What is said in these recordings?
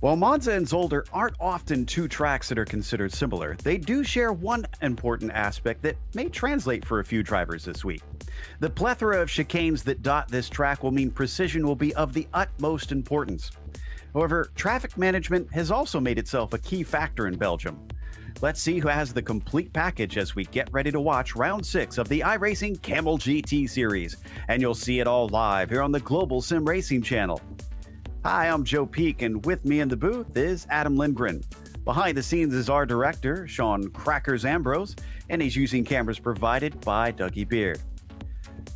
While Monza and Zolder aren't often two tracks that are considered similar, they do share one important aspect that may translate for a few drivers this week. The plethora of chicanes that dot this track will mean precision will be of the utmost importance. However, traffic management has also made itself a key factor in Belgium. Let's see who has the complete package as we get ready to watch round 6 of the iRacing Kamel GT series, and you'll see it all live here on the Global SimRacing channel. Hi, I'm Joe Peak, and with me in the booth is Adam Lindgren. Behind the scenes is our director, Sean Crackers Ambrose, and he's using cameras provided by Dougie Beard.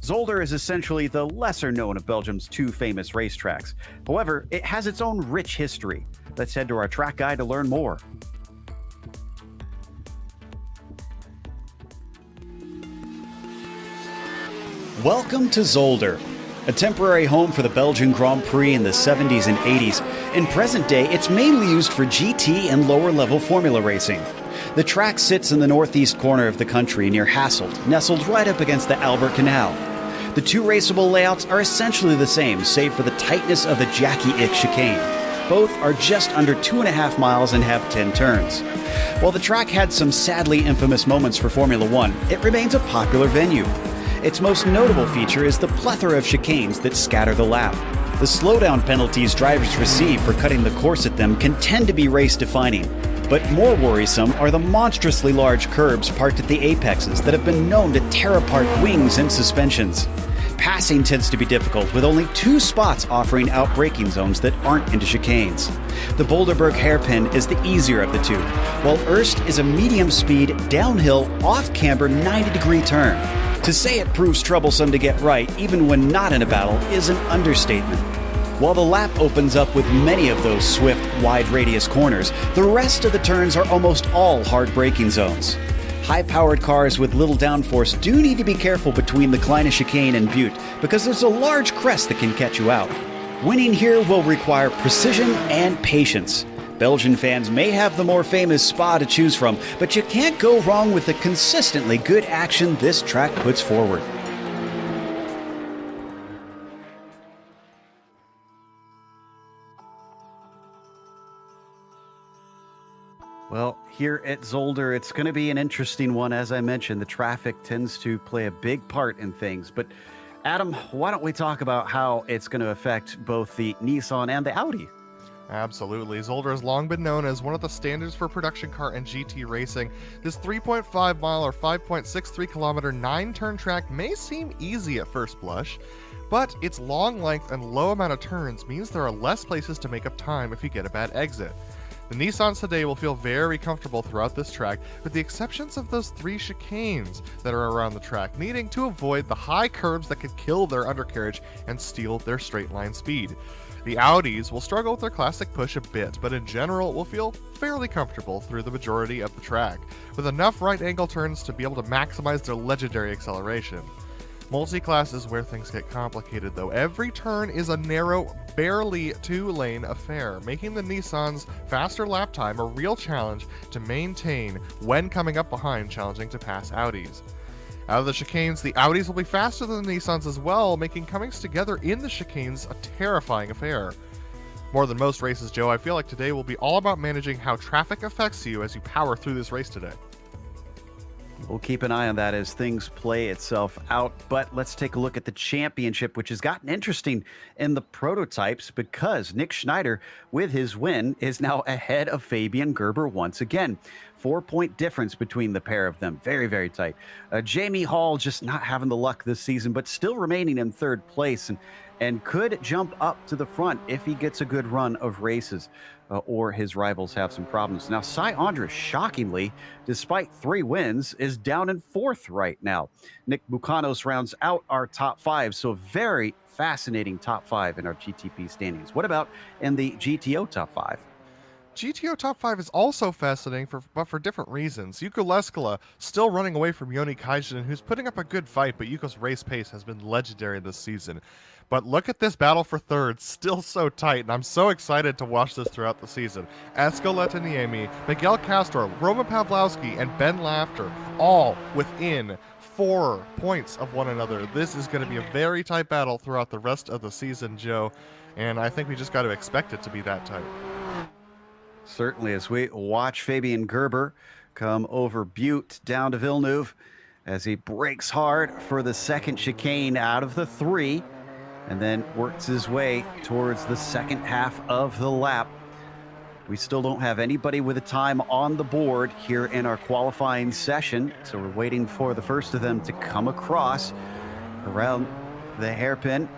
Zolder is essentially the lesser known of Belgium's two famous racetracks. However, it has its own rich history. Let's head to our track guide to learn more. Welcome to Zolder, a temporary home for the Belgian Grand Prix in the 70s and 80s. In present day, it's mainly used for GT and lower-level formula racing. The track sits in the northeast corner of the country near Hasselt, nestled right up against the Albert Canal. The two raceable layouts are essentially the same, save for the tightness of the Jackie Ick chicane. Both are just under 2.5 miles and have 10 turns. While the track had some sadly infamous moments for Formula One, it remains a popular venue. Its most notable feature is the plethora of chicanes that scatter the lap. The slowdown penalties drivers receive for cutting the course at them can tend to be race-defining, but more worrisome are the monstrously large curbs parked at the apexes that have been known to tear apart wings and suspensions. Passing tends to be difficult, with only 2 spots offering out braking zones that aren't into chicanes. The Boulderberg hairpin is the easier of the two, while Erst is a medium-speed, downhill, off-camber 90-degree turn. To say it proves troublesome to get right, even when not in a battle, is an understatement. While the lap opens up with many of those swift, wide-radius corners, the rest of the turns are almost all hard braking zones. High-powered cars with little downforce do need to be careful between the Kleine chicane and Butte, because there's a large crest that can catch you out. Winning here will require precision and patience. Belgian fans may have the more famous Spa to choose from, but you can't go wrong with the consistently good action this track puts forward. Well, here at Zolder, it's going to be an interesting one. As I mentioned, the traffic tends to play a big part in things. But Adam, why don't we talk about how it's going to affect both the Nissan and the Audi? Absolutely. Zolder has long been known as one of the standards for production car and GT racing. This 3.5 mile or 5.63 kilometer 9-turn track may seem easy at first blush, but its long length and low amount of turns means there are less places to make up time if you get a bad exit. The Nissans today will feel very comfortable throughout this track, with the exceptions of those 3 chicanes that are around the track, needing to avoid the high curbs that could kill their undercarriage and steal their straight line speed. The Audis will struggle with their classic push a bit, but in general will feel fairly comfortable through the majority of the track, with enough right angle turns to be able to maximize their legendary acceleration. Multi-class is where things get complicated though. Every turn is a narrow, barely 2-lane affair, making the Nissan's faster lap time a real challenge to maintain when coming up behind, challenging to pass Audis. Out of the chicanes, the Audis will be faster than the Nissans as well, making coming together in the chicanes a terrifying affair. More than most races, Joe, I feel like today will be all about managing how traffic affects you as you power through this race today. We'll keep an eye on that as things play itself out, but let's take a look at the championship, which has gotten interesting in the prototypes because Nick Schneider, with his win, is now ahead of Fabian Gerber once again. 4-point difference between the pair of them. Very, very tight. Jamie Hall just not having the luck this season, but still remaining in 3rd place and could jump up to the front if he gets a good run of races. Or his rivals have some problems. Now, Cy Andres, shockingly, despite 3 wins, is down in 4th right now. Nick Bucanos rounds out our top 5, so very fascinating top 5 in our GTP standings. What about in the GTO top 5? GTO top 5 is also fascinating, but for different reasons. Yuko Leskala still running away from Joni Kaisen, who's putting up a good fight, but Yuko's race pace has been legendary this season. But look at this battle for 3rd, still so tight, and I'm so excited to watch this throughout the season. Esko Letaniemi, Miguel Castro, Roman Pawlowski, and Ben Laughter, all within 4 points of one another. This is going to be a very tight battle throughout the rest of the season, Joe, and I think we just got to expect it to be that tight. Certainly, as we watch Fabian Gerber come over Butte down to Villeneuve as he brakes hard for the second chicane out of the 3 and then works his way towards the second half of the lap. We still don't have anybody with a time on the board here in our qualifying session, so we're waiting for the first of them to come across around the hairpin.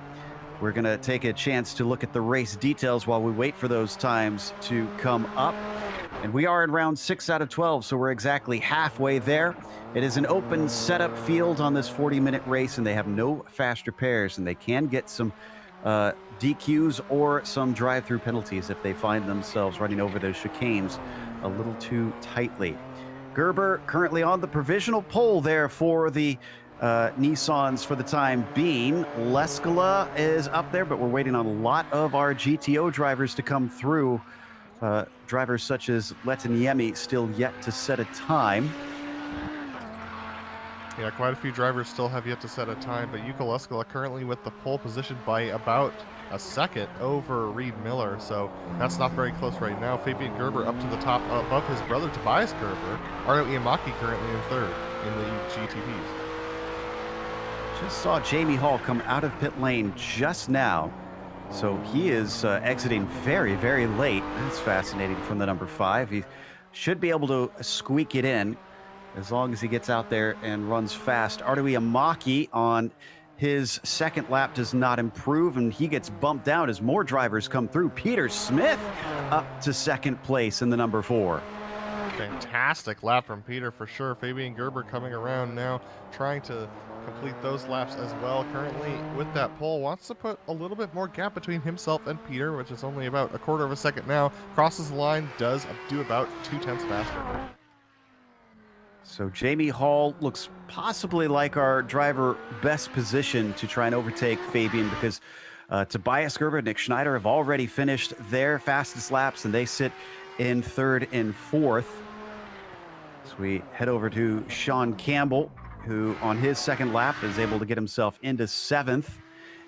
We're going to take a chance to look at the race details while we wait for those times to come up. And we are in round 6 out of 12, so we're exactly halfway there. It is an open setup field on this 40-minute race, and they have no fast repairs, and they can get some DQs or some drive-through penalties if they find themselves running over those chicanes a little too tightly. Gerber currently on the provisional pole there for the Nissans for the time being. Leskala is up there, but we're waiting on a lot of our GTO drivers to come through. Drivers such as Letaniemi still yet to set a time. Yeah, quite a few drivers still have yet to set a time, but Yuka Leskala currently with the pole position by about a second over Reed Miller, so that's not very close right now. Fabian Gerber up to the top above his brother Tobias Gerber. Arno Iamaki currently in third in the GTPs. Just saw Jamie Hall come out of pit lane just now. So he is exiting very, very late. That's fascinating from the number 5. He should be able to squeak it in as long as he gets out there and runs fast. Arno Iamaki on his second lap does not improve, and he gets bumped down as more drivers come through. Peter Smith up to second place in the number 4. Fantastic lap from Peter for sure. Fabian Gerber coming around now, trying to complete those laps as well. Currently with that pole, wants to put a little bit more gap between himself and Peter, which is only about a quarter of a second now. Crosses the line, does do about 0.2 faster. So Jamie Hall looks possibly like our driver best position to try and overtake Fabian, because Tobias Gerber and Nick Schneider have already finished their fastest laps, and they sit in 3rd and 4th. So we head over to Sean Campbell, who on his second lap is able to get himself into 7th.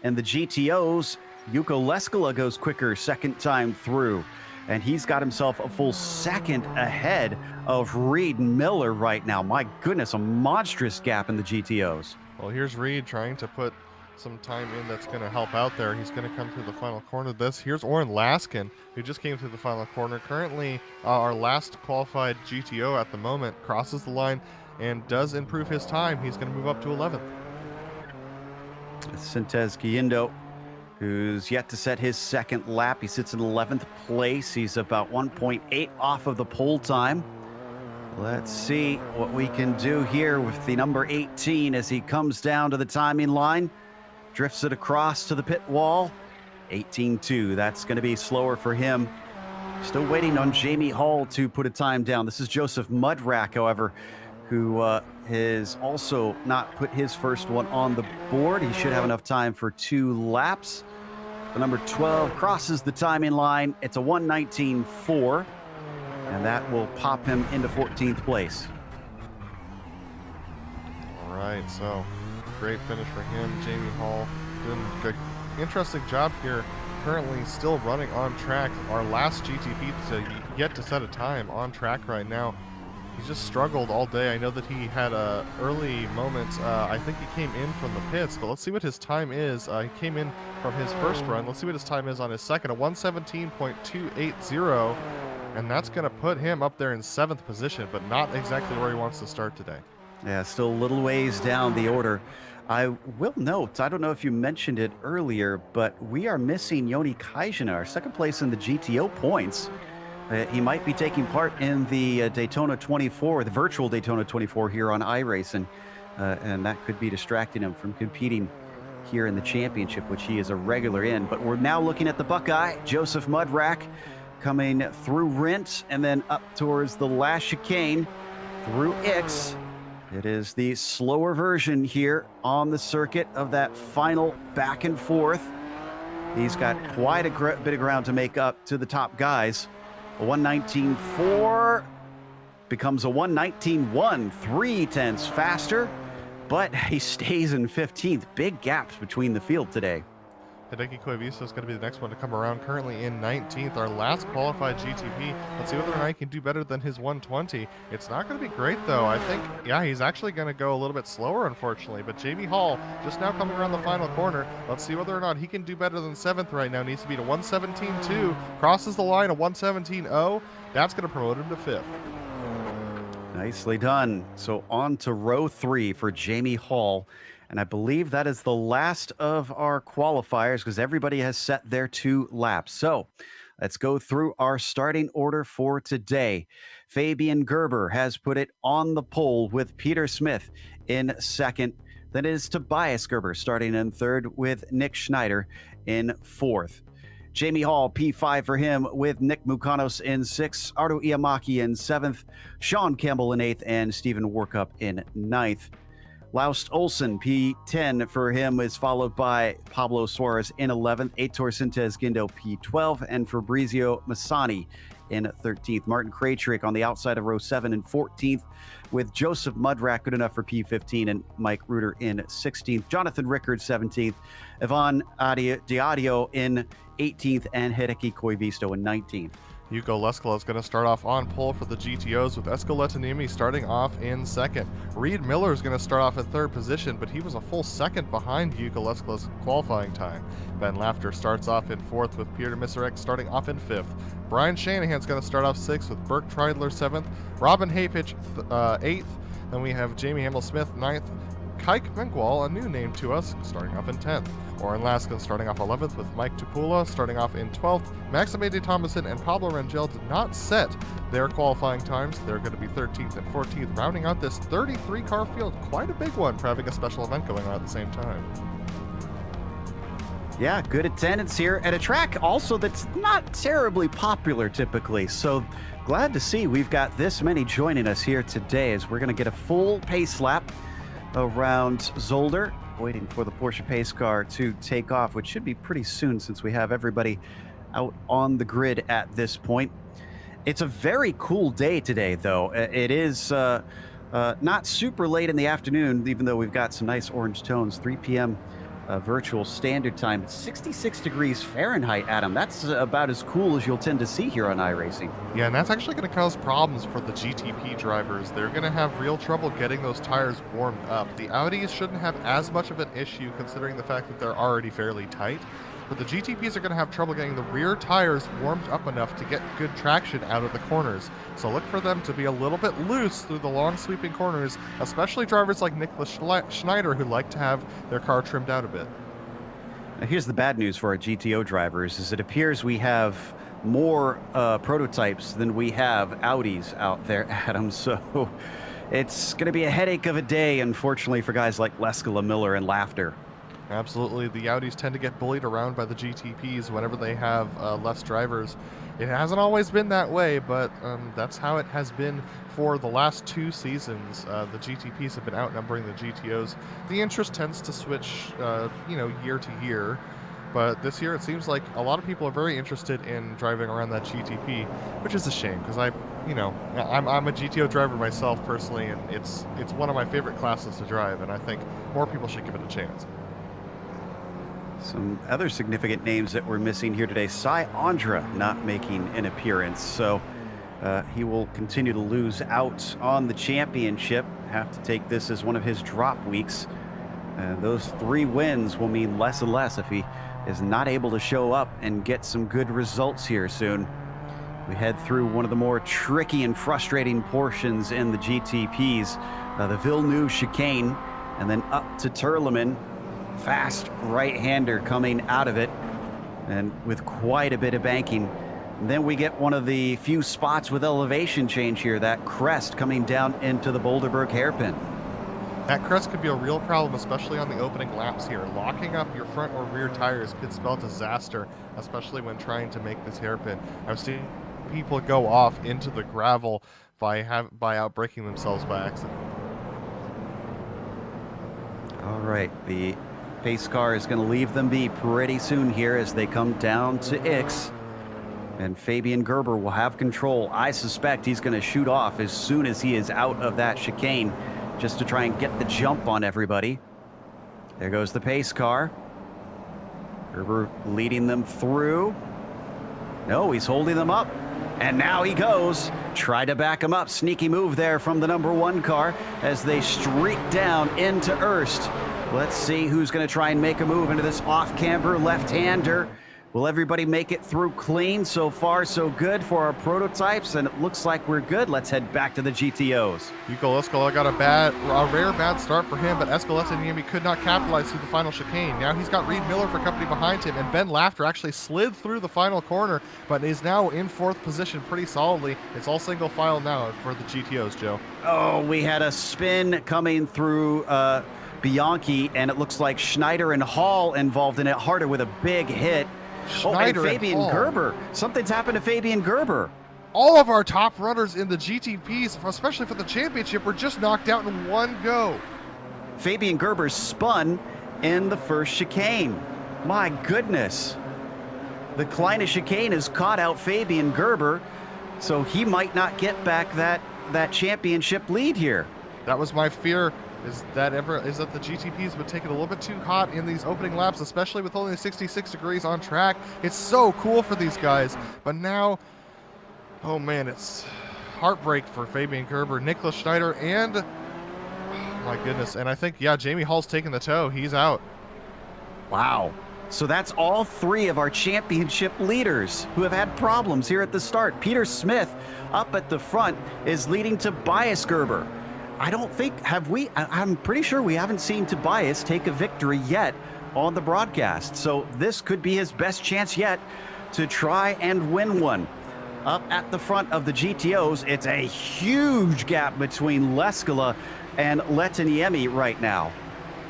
And the GTOs, Yuko Leskala goes quicker second time through, and he's got himself a full second ahead of Reed Miller right now. My goodness, a monstrous gap in the GTOs. Well, here's Reed trying to put some time in that's going to help out there. He's going to come through the final corner of this. Here's Oren Laskin, who just came through the final corner. Currently, our last qualified GTO at the moment, crosses the line and does improve his time. He's going to move up to 11th. Sintez Guindo, who's yet to set his second lap. He sits in 11th place. He's about 1.8 off of the pole time. Let's see what we can do here with the number 18 as he comes down to the timing line. Drifts it across to the pit wall. 18.2. That's going to be slower for him. Still waiting on Jamie Hall to put a time down. This is Joseph Mudrack, however, who has also not put his first one on the board. He should have enough time for 2 laps. The number 12 crosses the timing line. It's a 1:19.4, and that will pop him into 14th place. All right, so great finish for him. Jamie Hall doing an interesting job here. Currently still running on track. Our last GTP to yet to set a time on track right now. He's just struggled all day. I know that he had early moments. I think he came in from the pits, but let's see what his time is. He came in from his first run. Let's see what his time is on his second, a 1:17.280, and that's going to put him up there in 7th position, but not exactly where he wants to start today. Yeah, still a little ways down the order. I will note, I don't know if you mentioned it earlier, but we are missing Yoni Kaijinen, our second place in the GTO points. He might be taking part in the Daytona 24, the virtual Daytona 24 here on iRacing, and that could be distracting him from competing here in the championship, which he is a regular in. But we're now looking at the Buckeye, Joseph Mudrack, coming through Rent and then up towards the last chicane through Ix. It is the slower version here on the circuit of that final back and forth. He's got quite a bit of ground to make up to the top guys. A 1:19.4 becomes a 1:19.1, 0.3 faster, but he stays in 15th. Big gaps between the field today. Hideki Koivisto is going to be the next one to come around, currently in 19th, our last qualified GTP. Let's see whether or not he can do better than his 120. It's not going to be great, though. I think, yeah, he's actually going to go a little bit slower, unfortunately. But Jamie Hall just now coming around the final corner. Let's see whether or not he can do better than 7th right now. Needs to beat a 117.2. Crosses the line, a 117.0. That's going to promote him to 5th. Nicely done. So on to row 3 for Jamie Hall. And I believe that is the last of our qualifiers because everybody has set their 2 laps. So let's go through our starting order for today. Fabian Gerber has put it on the pole with Peter Smith in 2nd. Then it is Tobias Gerber starting in 3rd with Nick Schneider in 4th. Jamie Hall, P5 for him with Nick Mukanos in 6th, Ardo Iamaki in 7th, Sean Campbell in 8th, and Stephen Workup in 9th. Laust Olsen, P10 for him, is followed by Pablo Suarez in 11th, Aitor Sintes Guindo, P12, and Fabrizio Massani in 13th. Martin Krajcik on the outside of row 7 in 14th, with Joseph Mudrak good enough for P15 and Mike Reuter in 16th. Jonathan Rickard 17th, Ivan Diadio in 18th, and Hideki Koivisto in 19th. Yuko Leskala is going to start off on pole for the GTOs with Esko Letanimi starting off in 2nd. Reed Miller is going to start off in 3rd position, but he was a full 2nd behind Yuko Leskala's qualifying time. Ben Lafter starts off in 4th with Peter Miserek starting off in 5th. Brian Shanahan's going to start off 6th with Burke Treidler 7th. Robin Haypitch 8th. Then we have Jamie Hamill-Smith 9th. Kike Menkwal, a new name to us, starting off in 10th. Oren Laskin starting off 11th with Mike Tupula starting off in 12th. Maxime de Thomason and Pablo Rangel did not set their qualifying times. They're going to be 13th and 14th, rounding out this 33-car field. Quite a big one for having a special event going on at the same time. Yeah, good attendance here at a track also that's not terribly popular typically. So glad to see we've got this many joining us here today as we're going to get a full pace lap around Zolder, waiting for the Porsche pace car to take off, which should be pretty soon since we have everybody out on the grid at this point. It's a very cool day today, though. It is not super late in the afternoon, even though we've got some nice orange tones. 3 p.m. Virtual standard time. It's 66 degrees Fahrenheit, Adam. That's about as cool as you'll tend to see here on iRacing. Yeah, and that's actually going to cause problems for the GTP drivers. They're going to have real trouble getting those tires warmed up. The Audis shouldn't have as much of an issue considering the fact that they're already fairly tight. But the GTPs are going to have trouble getting the rear tires warmed up enough to get good traction out of the corners. So look for them to be a little bit loose through the long sweeping corners, especially drivers like Nicholas Schneider who like to have their car trimmed out a bit. Now here's the bad news for our GTO drivers is it appears we have more prototypes than we have Audis out there, Adam. So it's going to be a headache of a day, unfortunately, for guys like Leskala, Miller, and Lafter. Absolutely. The Audis tend to get bullied around by the GTPs whenever they have less drivers. It hasn't always been that way, but that's how it has been for the last 2 seasons. The GTPs have been outnumbering the GTOs. The interest tends to switch, year to year. But this year, it seems like a lot of people are very interested in driving around that GTP, which is a shame because I'm a GTO driver myself personally, and it's one of my favorite classes to drive, and I think more people should give it a chance. Some other significant names that we're missing here today. Cy Andra not making an appearance, so he will continue to lose out on the championship. Have to take this as one of his drop weeks. Those 3 wins will mean less and less if he is not able to show up and get some good results here soon. We head through one of the more tricky and frustrating portions in the GTPs, the Villeneuve chicane, and then up to Turleman. Fast right-hander coming out of it, and with quite a bit of banking. And then we get one of the few spots with elevation change here, that crest coming down into the Boulderberg hairpin. That crest could be a real problem, especially on the opening laps here. Locking up your front or rear tires could spell disaster, especially when trying to make this hairpin. I've seen people go off into the gravel by outbraking themselves by accident. All right, the pace car is going to leave them be pretty soon here as they come down to Ix. And Fabian Gerber will have control. I suspect he's going to shoot off as soon as he is out of that chicane just to try and get the jump on everybody. There goes the pace car. Gerber leading them through. No, he's holding them up. And now he goes. Try to back him up. Sneaky move there from the number 1 car as they streak down into Erst. Let's see who's going to try and make a move into this off-camber left-hander. Will everybody make it through clean? So far, so good for our prototypes, and it looks like we're good. Let's head back to the GTOs. Yuko Escaleta got a rare bad start for him, but Escaleta and Niemi could not capitalize through the final chicane. Now he's got Reed Miller for company behind him, and Ben Laughter actually slid through the final corner, but is now in 4th position pretty solidly. It's all single file now for the GTOs, Joe. Oh, we had a spin coming through Bianchi, and it looks like Schneider and Hall involved in it. Harder with a big hit. Schneider and Fabian Gerber. Something's happened to Fabian Gerber. All of our top runners in the GTPs, especially for the championship, were just knocked out in one go. Fabian Gerber spun in the first chicane. My goodness. The Kleine chicane has caught out Fabian Gerber, so he might not get back that championship lead here. That was my fear. Is that the GTPs would take it a little bit too hot in these opening laps, especially with only 66 degrees on track. It's so cool for these guys. But now, oh man, it's heartbreak for Fabian Gerber, Nicholas Schneider, and oh my goodness. And I think, yeah, Jamie Hall's taking the tow. He's out. Wow. So that's all 3 of our championship leaders who have had problems here at the start. Peter Smith up at the front is leading Tobias Gerber. I don't think, I'm pretty sure we haven't seen Tobias take a victory yet on the broadcast. So this could be his best chance yet to try and win one. Up at the front of the GTOs, it's a huge gap between Leskala and Letaniemi right now.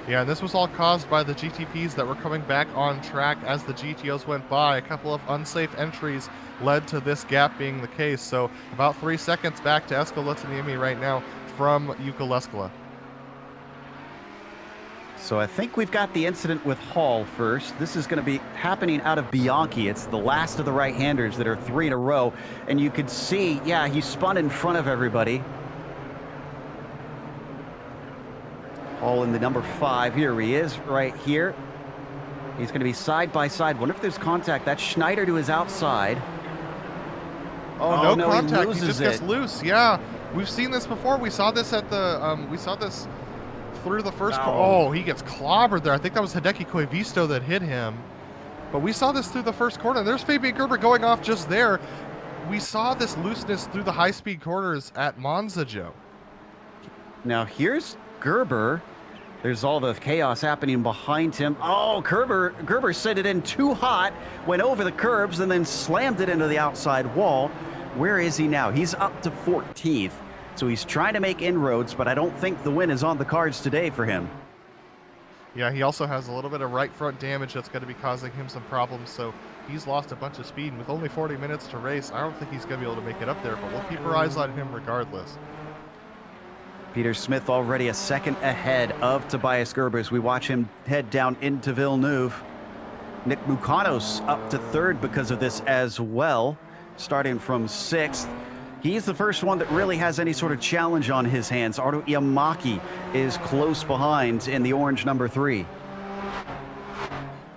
Yeah, and this was all caused by the GTPs that were coming back on track as the GTOs went by. A couple of unsafe entries led to this gap being the case. So about 3 seconds back to Esko Letaniemi right now from Yuko Leskala. So I think we've got the incident with Hall first. This is going to be happening out of Bianchi. It's the last of the right-handers that are 3 in a row. And you could see, yeah, he spun in front of everybody. Hall in the number 5. Here he is right here. He's going to be side by side. Wonder if there's contact. That's Schneider to his outside. Oh, no contact. He just gets it. loose. Yeah. We've seen this before. We saw this at the we saw this through the first Oh, he gets clobbered there. I think that was Hideki Koivisto that hit him. But we saw this through the first corner. There's Fabian Gerber going off just there. We saw this looseness through the high-speed corners at Monza, Joe. Now here's Gerber. There's all the chaos happening behind him. Oh, Gerber set it in too hot, went over the curbs, and then slammed it into the outside wall. Where is he now? He's up to 14th. So he's trying to make inroads, but I don't think the win is on the cards today for him. Yeah, he also has a little bit of right front damage that's going to be causing him some problems, so he's lost a bunch of speed. And with only 40 minutes to race, I don't think he's going to be able to make it up there, but we'll keep our eyes on him regardless. Peter Smith already a second ahead of Tobias Gerber as we watch him head down into Villeneuve. Nick Mukanos up to 3rd because of this as well, starting from 6th. He's the first one that really has any sort of challenge on his hands. Ardo Iamaki is close behind in the orange number 3.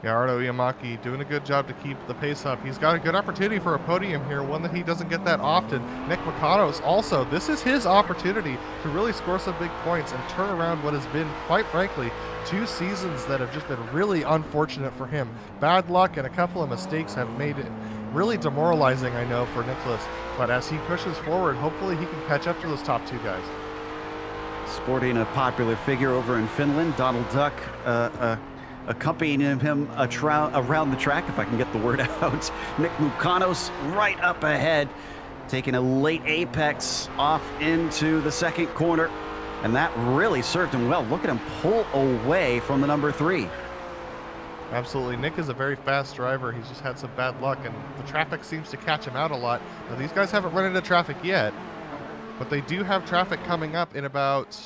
Yeah, Ardo Iamaki doing a good job to keep the pace up. He's got a good opportunity for a podium here, one that he doesn't get that often. Nick Mukanos also, this is his opportunity to really score some big points and turn around what has been, quite frankly, 2 seasons that have just been really unfortunate for him. Bad luck and a couple of mistakes have made it really demoralizing, I know, for Nicholas. But as he pushes forward, hopefully he can catch up to those top 2 guys. Sporting a popular figure over in Finland, Donald Duck accompanying him around the track, if I can get the word out. Nick Mukanos right up ahead, taking a late apex off into the 2nd corner. And that really served him well. Look at him pull away from the number 3. Absolutely. Nick is a very fast driver. He's just had some bad luck, and the traffic seems to catch him out a lot. Now, these guys haven't run into traffic yet, but they do have traffic coming up in about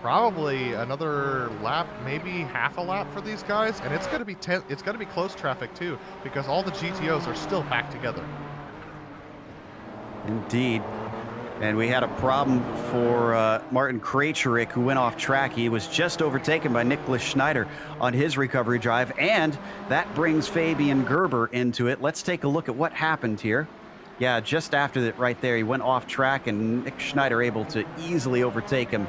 probably another lap, maybe half a lap for these guys, and it's going to be it's going to be close traffic too, because all the GTOs are still back together. Indeed. And we had a problem for Martin Krejcik, who went off track. He was just overtaken by Nicholas Schneider on his recovery drive, and that brings Fabian Gerber into it. Let's take a look at what happened here. Yeah, just after that right there, he went off track, and Nick Schneider able to easily overtake him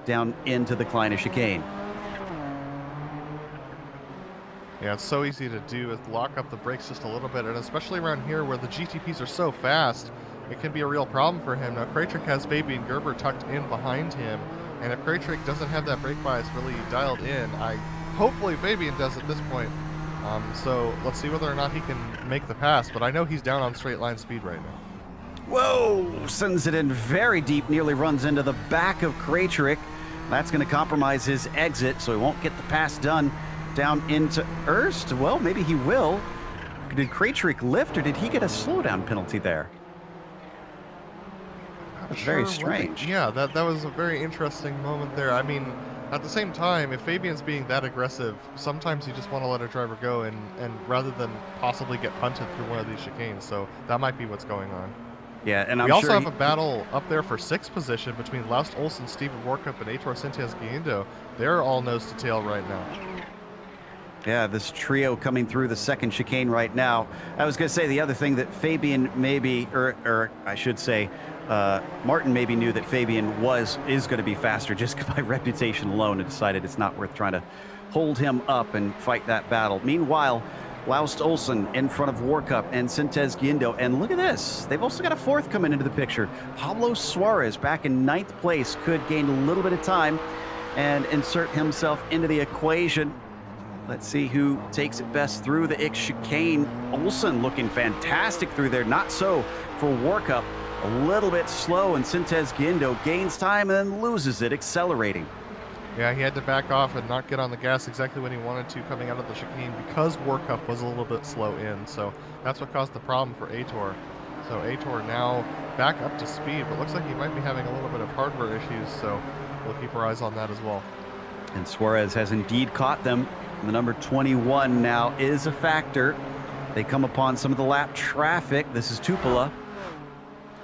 down into the Kleine chicane. Yeah, it's so easy to do is lock up the brakes just a little bit, and especially around here where the GTPs are so fast, it can be a real problem for him. Now, Krejcik has Fabian Gerber tucked in behind him, and if Krejcik doesn't have that brake bias really dialed in, hopefully Fabian does at this point. So let's see whether or not he can make the pass, but I know he's down on straight line speed right now. Whoa! Sends it in very deep, nearly runs into the back of Krejcik. That's going to compromise his exit, so he won't get the pass done down into Erst. Well, maybe he will. Did Krejcik lift, or did he get a slowdown penalty there? That's very strange. Yeah, that was a very interesting moment there. I mean, at the same time, if Fabian's being that aggressive, sometimes you just want to let a driver go and rather than possibly get punted through one of these chicanes. So that might be what's going on. Yeah, and we also have a battle up there for 6th position between Laust Olsen, Steven Warkup, and Aitor Sintes Guindo. They're all nose to tail right now. Yeah, this trio coming through the second chicane right now. I was going to say the other thing that Fabian maybe, or I should say, Martin maybe knew that Fabian is going to be faster just by reputation alone, and decided it's not worth trying to hold him up and fight that battle. Meanwhile, Laust Olsen in front of Warkup and Sintes Guindo. And look at this. They've also got a 4th coming into the picture. Pablo Suarez back in 9th place could gain a little bit of time and insert himself into the equation. Let's see who takes it best through the X chicane. Olsen looking fantastic through there. Not so for Warkup. A little bit slow, and Sintes Guindo gains time and then loses it, accelerating. Yeah, he had to back off and not get on the gas exactly when he wanted to coming out of the chicane because Warkup was a little bit slow in. So that's what caused the problem for Aitor. So Aitor now back up to speed, but looks like he might be having a little bit of hardware issues. So we'll keep our eyes on that as well. And Suarez has indeed caught them. The number 21 now is a factor. They come upon some of the lap traffic. This is Tupola.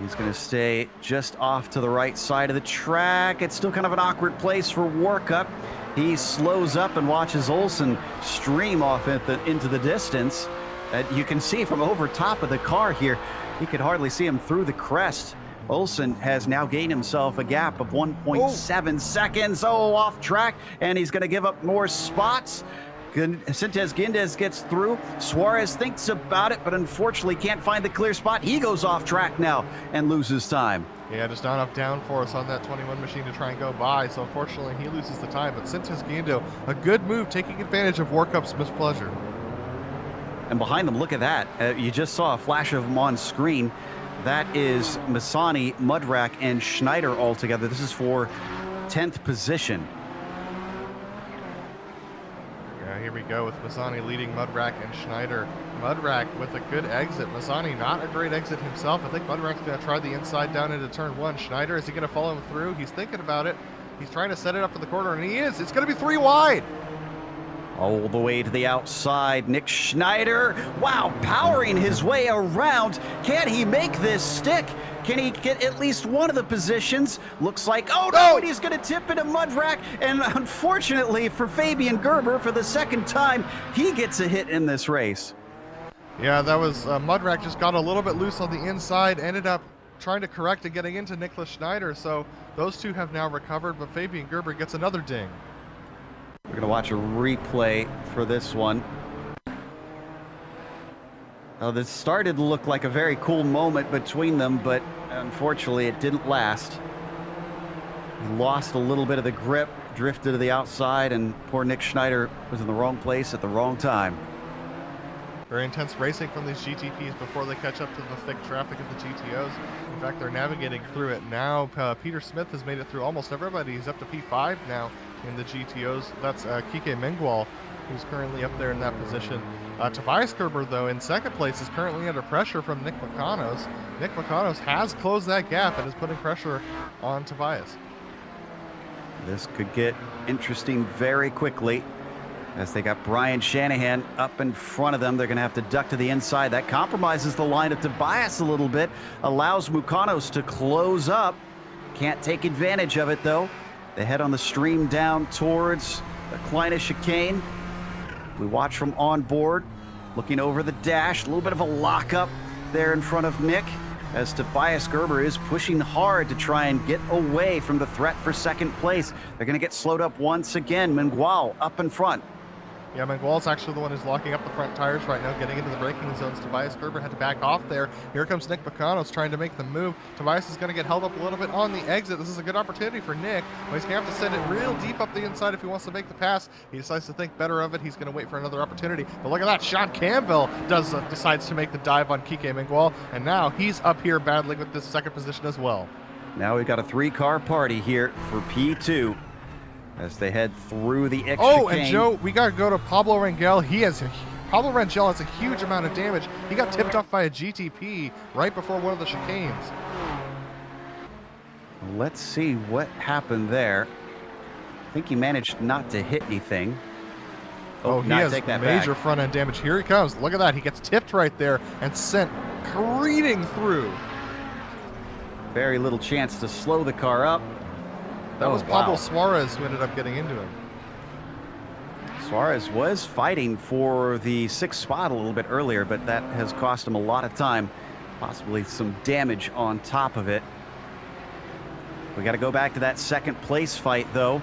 He's going to stay just off to the right side of the track. It's still kind of an awkward place for Warkup. He slows up and watches Olsen stream off into the distance. You can see from over top of the car here, you could hardly see him through the crest. Olsen has now gained himself a gap of 1.7 seconds. Oh, off track, and he's going to give up more spots. Sintes Guindo gets through. Suarez thinks about it, but unfortunately can't find the clear spot. He goes off track now and loses time. Yeah, just not enough downforce on that 21 machine to try and go by, so unfortunately he loses the time. But Sintes Guindo, a good move, taking advantage of Warkup's mispleasure. And behind them, look at that. You just saw a flash of them on screen. That is Masani, Mudrack, and Schneider all together. This is for 10th position. Yeah, here we go with Masani leading Mudrack and Schneider. Mudrack with a good exit. Masani not a great exit himself. I think Mudrack's going to try the inside down into turn 1. Schneider, is he going to follow him through? He's thinking about it. He's trying to set it up for the corner, and he is. It's going to be 3 wide. All the way to the outside, Nick Schneider, wow, powering his way around. Can he make this stick? Can he get at least one of the positions? Looks like, oh no, and he's gonna tip into Mudrack, and unfortunately for Fabian Gerber, for the second time, he gets a hit in this race. Yeah, that was, Mudrack just got a little bit loose on the inside, ended up trying to correct and getting into Nicholas Schneider, so those two have now recovered, but Fabian Gerber gets another ding. We're going to watch a replay for this one. This started to look like a very cool moment between them, but unfortunately it didn't last. He lost a little bit of the grip, drifted to the outside, and poor Nick Schneider was in the wrong place at the wrong time. Very intense racing from these GTPs before they catch up to the thick traffic of the GTOs. In fact, they're navigating through it now. Peter Smith has made it through almost everybody. He's up to P5 now in the GTOs. That's Kike Mengwal, who's currently up there in that position. Tobias Gerber, though, in second place, is currently under pressure from Nick Makanos. Nick Makanos has closed that gap and is putting pressure on Tobias. This could get interesting very quickly. as they got Brian Shanahan up in front of them. They're going to have to duck to the inside. That compromises the line of Tobias a little bit, allows Mukanos to close up. Can't take advantage of it, though. They head on the stream down towards the Kleine chicane. We watch from on board, looking over the dash. A little bit of a lockup there in front of Nick, as Tobias Gerber is pushing hard to try and get away from the threat for second place. They're going to get slowed up once again. Mingual up in front. Yeah, Mingual's actually the one who's locking up the front tires right now, getting into the braking zones. Tobias Gerber had to back off there. Here comes Nick Mukanos trying to make the move. Tobias is going to get held up a little bit on the exit. This is a good opportunity for Nick, but he's going to have to send it real deep up the inside if he wants to make the pass. He decides to think better of it. He's going to wait for another opportunity. But look at that. Sean Campbell decides to make the dive on Kike Mingual, and now he's up here battling with this second position as well. Now we've got a three-car party here for P2. As they head through the X Oh, chicane. and Joe, we got to go to Pablo Rangel. Pablo Rangel has a huge amount of damage. He got tipped off by a GTP right before one of the chicanes. Let's see what happened there. I think he managed not to hit anything. Oh, he has major front end damage. Here he comes. Look at that. He gets tipped right there and sent careening through. Very little chance to slow the car up. That was Pablo Suarez who ended up getting into him. Suarez was fighting for the sixth spot a little bit earlier, but that has cost him a lot of time, possibly some damage on top of it. We got to go back to that second place fight, though.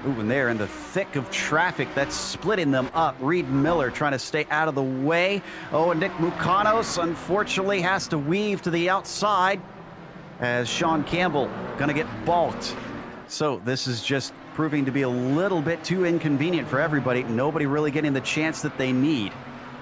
Ooh, and they're in the thick of traffic that's splitting them up. Reed Miller trying to stay out of the way. Oh, and Nick Mukanos unfortunately has to weave to the outside as Sean Campbell going to get balked. So this is just proving to be a little bit too inconvenient for everybody. Nobody really getting the chance that they need.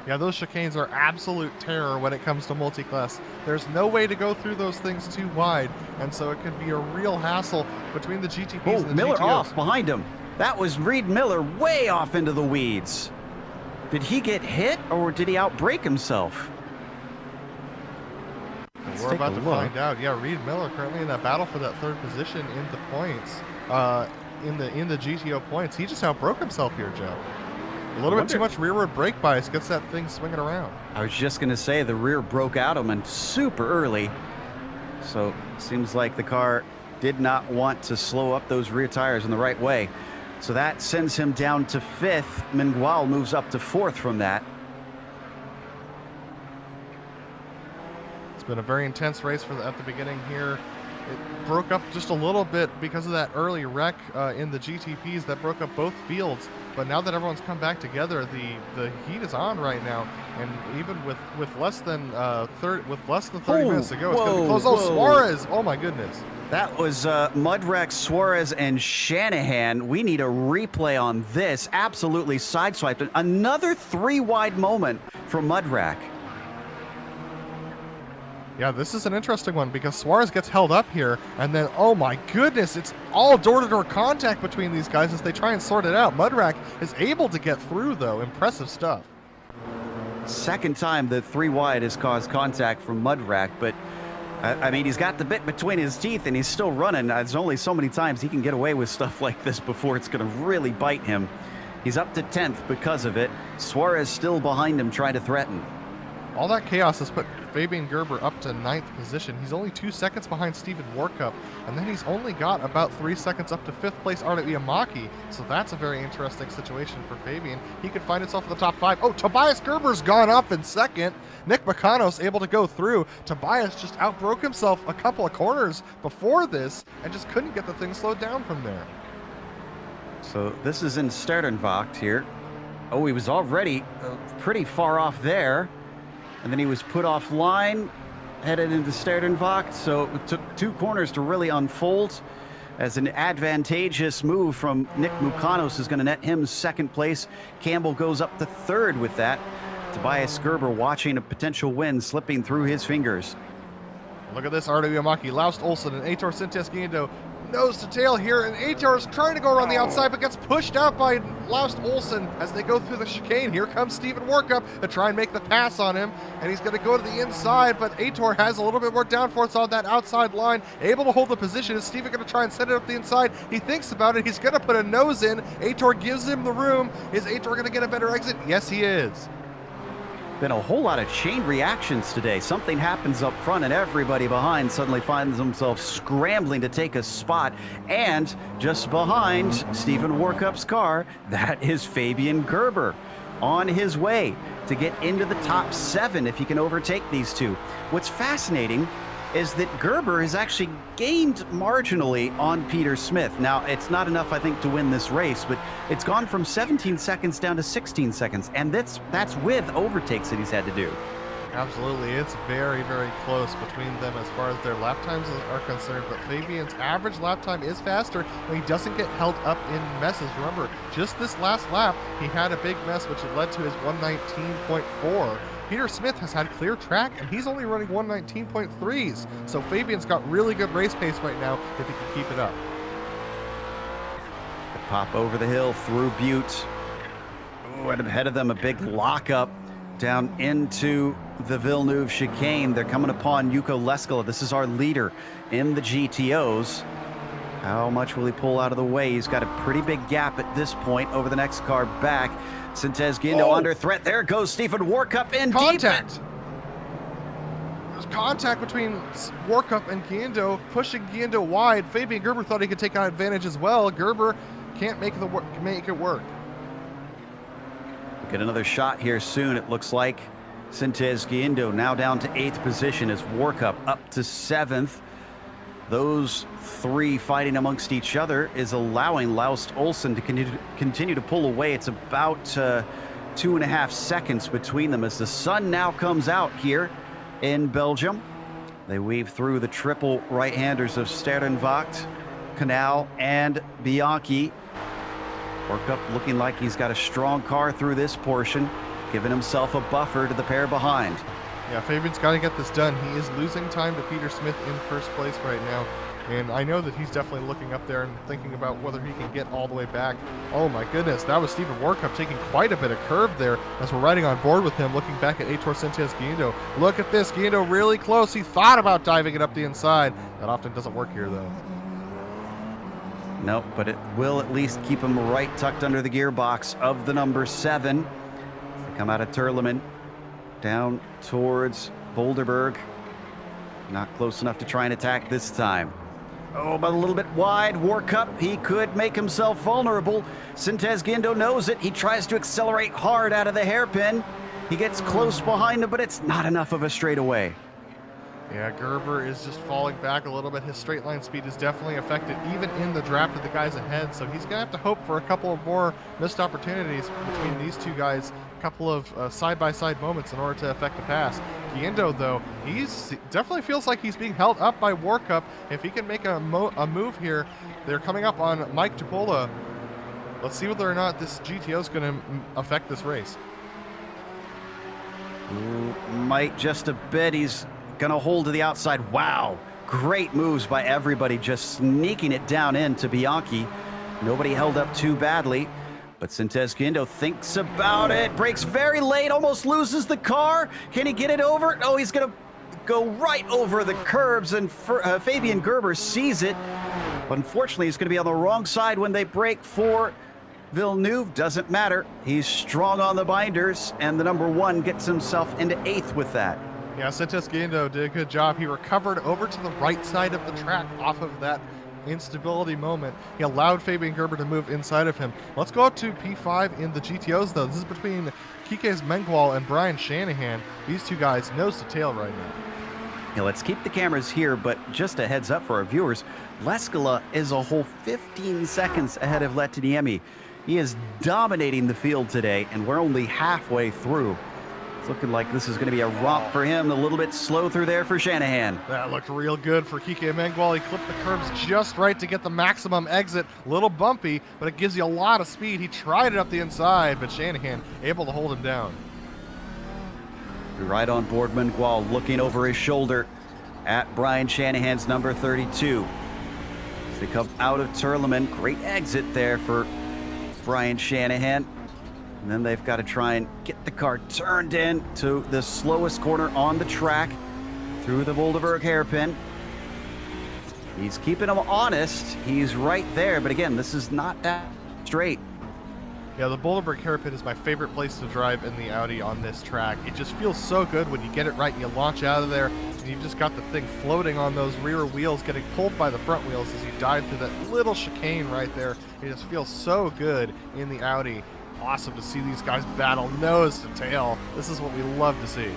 Yeah, those chicanes are absolute terror when it comes to multi-class. There's no way to go through those things too wide, and so it can be a real hassle between the GTPs and the Miller GTOs. Off behind him. That was Reed Miller way off into the weeds. Did he get hit, or did he outbrake himself? We're about to find out. Yeah, Reed Miller currently in that battle for that third position in the points, in the GTO points. He just outbroke himself here, Joe. A little bit too much rearward brake bias gets that thing swinging around. I was just going to say the rear broke out of him and super early. So seems like the car did not want to slow up those rear tires in the right way. So that sends him down to fifth. Mingual moves up to fourth from that. It's been a very intense race at the beginning here. It broke up just a little bit because of that early wreck in the GTPs that broke up both fields. But now that everyone's come back together, the heat is on right now, and even with less than 30 minutes to go, it's going to be close. Oh, Suarez! Oh my goodness! That was Mudwreck, Suarez, and Shanahan. We need a replay on this. Absolutely sideswiped. Another three-wide moment for Mudwreck. Yeah, this is an interesting one because Suarez gets held up here, and then, oh my goodness, it's all door-to-door contact between these guys as they try and sort it out. Mudwreck is able to get through, though. Impressive stuff. Second time that three wide has caused contact from Mudwreck, but I mean, he's got the bit between his teeth and he's still running. There's only so many times he can get away with stuff like this before it's going to really bite him. He's up to 10th because of it. Suarez still behind him trying to threaten. All that chaos has put Fabian Gerber up to 9th position. He's only 2 seconds behind Steven Warkup, and then he's only got about 3 seconds up to 5th place Arda Iamaki, so that's a very interesting situation for Fabian. He could find himself in the top 5. Oh, Tobias Gerber's gone up in second. Nick Mukanos able to go through. Tobias just outbroke himself a couple of corners before this and just couldn't get the thing slowed down from there. So this is in Sterdenwacht here. Oh, he was already pretty far off there. And then he was put offline, headed into Sterdenwacht, so it took 2 corners to really unfold. As an advantageous move from Nick Mukanos is going to net him 2nd place. Campbell goes up to 3rd with that. Tobias Gerber watching a potential win slipping through his fingers. Look at this, Arda Iamaki, Laust Olsen, and Aitor Sintes Guindo nose to tail here, and Aitor is trying to go around the outside, but gets pushed out by Laust Olsen as they go through the chicane. Here comes Steven Workup to try and make the pass on him, and he's going to go to the inside, but Aitor has a little bit more downforce on that outside line, able to hold the position. Is Steven going to try and set it up the inside? He thinks about it. He's going to put a nose in. Aitor gives him the room. Is Aitor going to get a better exit? Yes, he is. Been a whole lot of chain reactions today. Something happens up front and everybody behind suddenly finds themselves scrambling to take a spot. And just behind Steven Workup's car, that is Fabian Gerber on his way to get into the top 7 if he can overtake these two. What's fascinating is that Gerber has actually gained marginally on Peter Smith. Now, it's not enough, I think, to win this race, but it's gone from 17 seconds down to 16 seconds, and that's with overtakes that he's had to do. Absolutely, it's very, very close between them as far as their lap times are concerned, but Fabian's average lap time is faster when he doesn't get held up in messes. Remember, just this last lap, he had a big mess, which had led to his 119.4. Peter Smith has had clear track, and he's only running 119.3s, so Fabian's got really good race pace right now if he can keep it up. They pop over the hill through Butte. Ooh, and ahead of them, a big lockup down into the Villeneuve chicane. They're coming upon Yuko Leskala. This is our leader in the GTOs. How much will he pull out of the way? He's got a pretty big gap at this point over the next car back. Sintez Guindo under threat. There goes Steven Workup in contact. deep. There's contact between Workup and Guindo, pushing Guindo wide. Fabian Gerber thought he could take advantage as well. Gerber can't make it work. Get another shot here soon, it looks like. Sintez Guindo now down to 8th position as Workup up to 7th. Those 3 fighting amongst each other is allowing Laust Olsen to continue to pull away. It's about 2.5 seconds between them as the sun now comes out here in Belgium. They weave through the triple right-handers of Sterrenwacht, Canal, and Bianchi. Workup looking like he's got a strong car through this portion, giving himself a buffer to the pair behind. Yeah, Fabian's got to get this done. He is losing time to Peter Smith in first place right now. And I know that he's definitely looking up there and thinking about whether he can get all the way back. Oh my goodness, that was Steven Workup taking quite a bit of curve there as we're riding on board with him, looking back at Aitor Sintez Guindo. Look at this, Guindo really close. He thought about diving it up the inside. That often doesn't work here though. Nope, but it will at least keep him right tucked under the gearbox of the number 7. They come out of Turleman down towards Boulderberg. Not close enough to try and attack this time. Oh, but a little bit wide. Workup, he could make himself vulnerable. Sintez Guindo knows it. He tries to accelerate hard out of the hairpin. He gets close behind him, but it's not enough of a straightaway. Yeah, Gerber is just falling back a little bit. His straight line speed is definitely affected, even in the draft of the guys ahead. So he's going to have to hope for a couple of more missed opportunities between these two guys, a couple of side-by-side moments in order to affect the pass. Guindo, though, he's definitely feels like he's being held up by Workup. If he can make a move here, they're coming up on Mike Tupola. Let's see whether or not this GTO is going to affect this race. Might just a bit. He's gonna hold to the outside. Wow, great moves by everybody, just sneaking it down into Bianchi. Nobody held up too badly, but Sintez Guindo thinks about it, brakes very late, almost loses the car. Can he get it over? Oh, he's gonna go right over the curbs, and Fabian Gerber sees it, but unfortunately he's gonna be on the wrong side when they brake for Villeneuve. Doesn't matter, he's strong on the binders, and the number 1 gets himself into 8th with that. Yeah, Sintez Guindo did a good job. He recovered over to the right side of the track off of that instability moment. He allowed Fabian Gerber to move inside of him. Let's go to P5 in the GTOs, though. This is between Kike Mengual and Brian Shanahan. These two guys nose to tail right now. Yeah, let's keep the cameras here, but just a heads up for our viewers, Leskala is a whole 15 seconds ahead of Lettiniemi. He is dominating the field today, and we're only halfway through. It's looking like this is going to be a romp for him. A little bit slow through there for Shanahan. That looked real good for Kike Mengual. He clipped the curbs just right to get the maximum exit. A little bumpy, but it gives you a lot of speed. He tried it up the inside, but Shanahan able to hold him down. Right on board, Mengual looking over his shoulder at Brian Shanahan's number 32. They come out of Turleman. Great exit there for Brian Shanahan. And then they've got to try and get the car turned in to the slowest corner on the track through the Boulderberg hairpin. He's keeping them honest. He's right there. But again, this is not that straight. Yeah, the Boulderberg hairpin is my favorite place to drive in the Audi on this track. It just feels so good when you get it right and you launch out of there and you've just got the thing floating on those rear wheels, getting pulled by the front wheels as you dive through that little chicane right there. It just feels so good in the Audi. Awesome to see these guys battle nose to tail. This is what we love to see.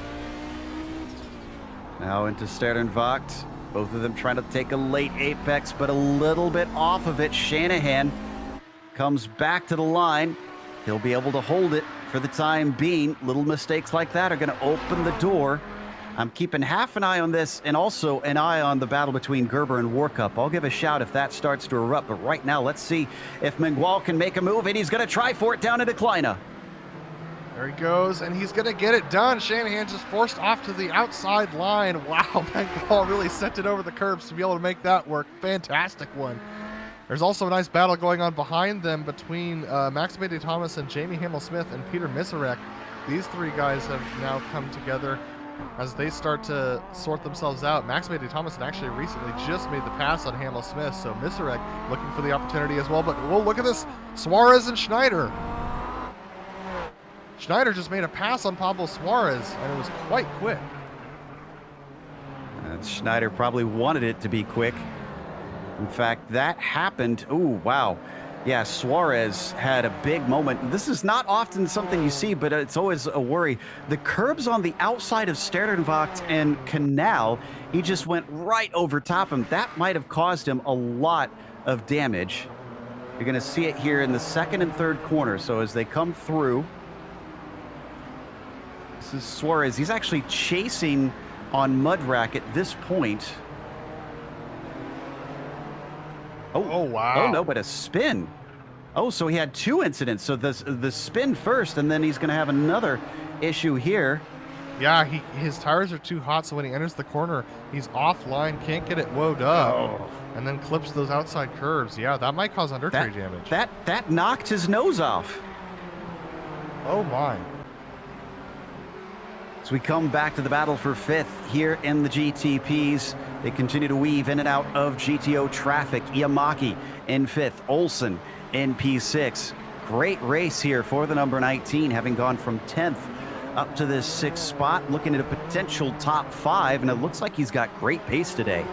Now into Sternvacht. Both of them trying to take a late apex, but a little bit off of it. Shanahan comes back to the line. He'll be able to hold it for the time being. Little mistakes like that are going to open the door. I'm keeping half an eye on this and also an eye on the battle between Gerber and Warcup. I'll give a shout if that starts to erupt, but right now let's see if Miguel can make a move, and he's going to try for it down into Kleina. There he goes, and he's going to get it done. Shanahan just forced off to the outside line. Wow, Miguel really sent it over the curbs to be able to make that work. Fantastic one. There's also a nice battle going on behind them between Max Mayday Thomas and Jamie Hamill-Smith and Peter Misarek. These three guys have now come together as they start to sort themselves out. Max Mayday Thomas actually recently just made the pass on Hamill-Smith, so Misarek looking for the opportunity as well. But whoa, look at this, Suarez and Schneider. Schneider just made a pass on Pablo Suarez, and it was quite quick. And Schneider probably wanted it to be quick. In fact, that happened. Oh, wow. Yeah, Suarez had a big moment. This is not often something you see, but it's always a worry. The curbs on the outside of Sternvacht and Canal, he just went right over top him. That might have caused him a lot of damage. You're going to see it here in the second and third corner. So as they come through, this is Suarez. He's actually chasing on Mudrack at this point. Oh, wow. Oh, no, but a spin. Oh, so he had two incidents. So the spin first, and then he's going to have another issue here. Yeah, his tires are too hot, so when he enters the corner, he's offline, can't get it woed up, and then clips those outside curves. Yeah, that might cause undercarriage damage. That knocked his nose off. Oh, my. As we come back to the battle for fifth here in the GTPs, they continue to weave in and out of GTO traffic. Iamaki in fifth, Olsen in P6. Great race here for the number 19, having gone from 10th up to this sixth spot, looking at a potential top 5, and it looks like he's got great pace today.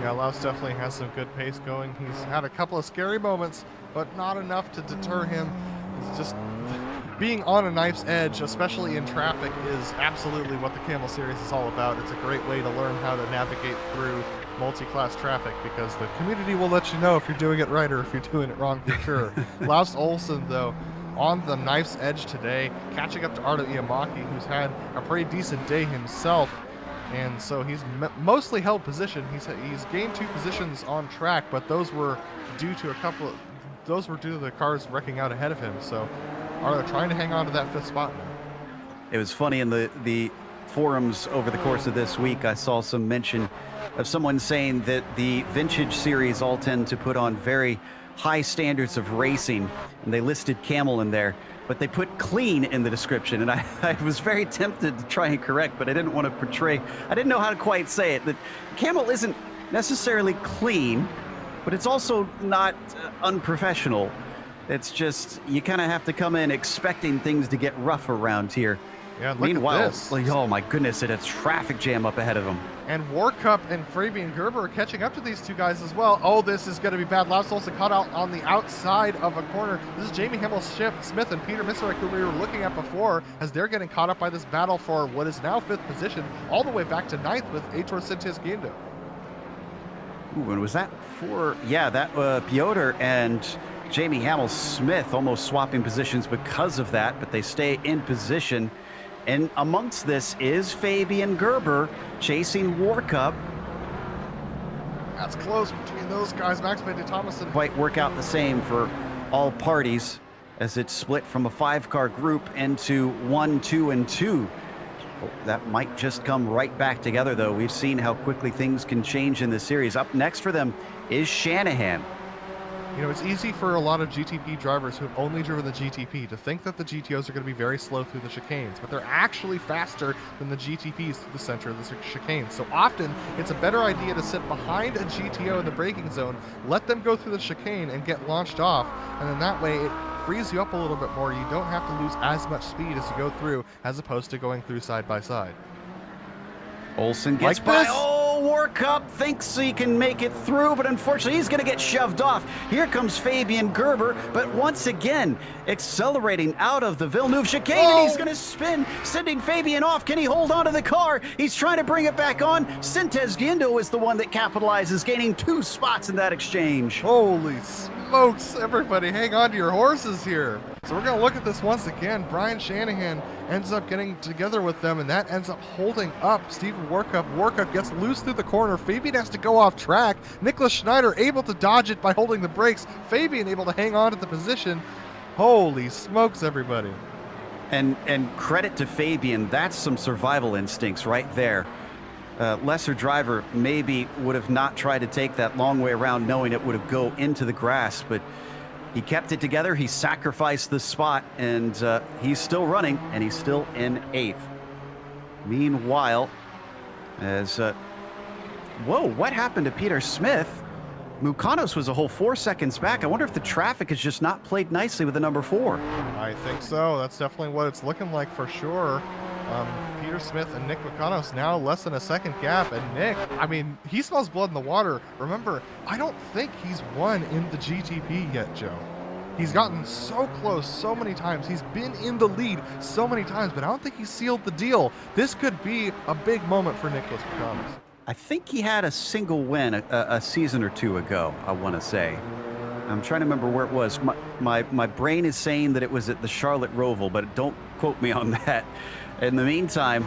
Yeah, Laus definitely has some good pace going. He's had a couple of scary moments, but not enough to deter him. It's just being on a knife's edge, especially in traffic, is absolutely what the Campbell Series is all about. It's a great way to learn how to navigate through multi-class traffic, because the community will let you know if you're doing it right or if you're doing it wrong for sure. Laus Olsen, though, on the knife's edge today, catching up to Ardo Iamaki, who's had a pretty decent day himself. And so he's mostly held position. He's gained 2 positions on track, but those were due to the cars wrecking out ahead of him. So Ardo trying to hang on to that 5th spot now. It was funny in the forums over the course of this week. I saw some mention of someone saying that the vintage series all tend to put on very high standards of racing, and they listed Camel in there, but they put clean in the description, and I was very tempted to try and correct, but I didn't want to portray, I didn't know how to quite say it, that Camel isn't necessarily clean, but it's also not unprofessional. It's just, you kind of have to come in expecting things to get rough around here. Yeah, look Meanwhile, at this. like, oh my goodness, it's a traffic jam up ahead of them. And Warcup and Fabian Gerber are catching up to these two guys as well. Oh, this is going to be bad. Laus Olsen caught out on the outside of a corner. This is Jamie Hamill-Smith and Peter Misarek, who we were looking at before, as they're getting caught up by this battle for what is now 5th position, all the way back to 9th with Aitor Sintes-Guindo. Ooh, and was that for, yeah, that Piotr and Jamie Hamill-Smith almost swapping positions because of that, but they stay in position. And amongst this is Fabian Gerber chasing Warcup. That's close between those guys. Max Mayday Thomas and Quite work out the same for all parties as it's split from a 5-car group into 1, 2, and 2. That might just come right back together, though. We've seen how quickly things can change in this series. Up next for them is Shanahan. You know, it's easy for a lot of GTP drivers who've only driven the GTP to think that the GTOs are going to be very slow through the chicanes, but they're actually faster than the GTPs through the center of the chicane. So often, it's a better idea to sit behind a GTO in the braking zone, let them go through the chicane and get launched off, and then that way it frees you up a little bit more. You don't have to lose as much speed as you go through, as opposed to going through side by side. Olsen gets Like by. this? Oh, Warcup thinks he can make it through, but unfortunately he's going to get shoved off. Here comes Fabian Gerber, but once again accelerating out of the Villeneuve chicane, and he's going to spin, sending Fabian off. Can he hold on to the car? He's trying to bring it back on. Sintez Guindo is the one that capitalizes, gaining 2 spots in that exchange. Holy smokes, everybody, hang on to your horses here. So we're going to look at this once again. Brian Shanahan ends up getting together with them, and that ends up holding up Stephen Warcup. Warcup gets loose through the corner. Fabian has to go off track. Nicholas Schneider able to dodge it by holding the brakes. Fabian able to hang on to the position. Holy smokes, everybody. And credit to Fabian, that's some survival instincts right there. Lesser driver maybe would have not tried to take that long way around, knowing it would have go into the grass, but he kept it together. He sacrificed the spot, and he's still running, and he's still in 8th. Meanwhile, as whoa, what happened to Peter Smith? Mukanos was a whole 4 seconds back. I wonder if the traffic has just not played nicely with the number 4. I think so. That's definitely what it's looking like for sure. Peter Smith and Nick Mukanos now less than a second gap, and Nick, I mean, he smells blood in the water. Remember, I don't think he's won in the GTP yet, Joe. He's gotten so close so many times. He's been in the lead so many times, but I don't think he sealed the deal. This could be a big moment for Nicholas Mukanos. I think he had a single win a season or 2 ago, I want to say. I'm trying to remember where it was. My brain is saying that it was at the Charlotte Roval, but don't quote me on that. In the meantime,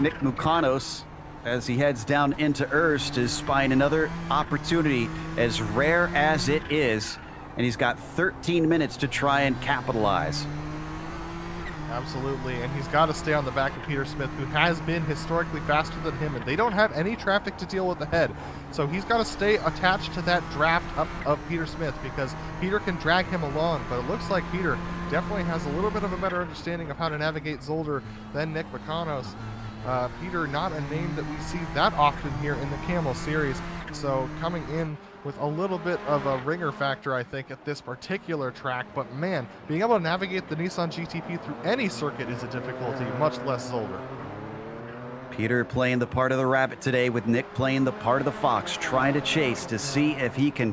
Nick Mukanos, as he heads down into Erst, is spying another opportunity, as rare as it is, and he's got 13 minutes to try and capitalize. Absolutely, and he's got to stay on the back of Peter Smith, who has been historically faster than him, and they don't have any traffic to deal with ahead. So he's got to stay attached to that draft up of Peter Smith, because Peter can drag him along, but it looks like Peter definitely has a little bit of a better understanding of how to navigate Zolder than Nick Mukanos. Peter, not a name that we see that often here in the Camel series, so coming in with a little bit of a ringer factor, I think, at this particular track. But man, being able to navigate the Nissan GTP through any circuit is a difficulty, much less Zolder. Peter playing the part of the rabbit today, with Nick playing the part of the fox, trying to chase to see if he can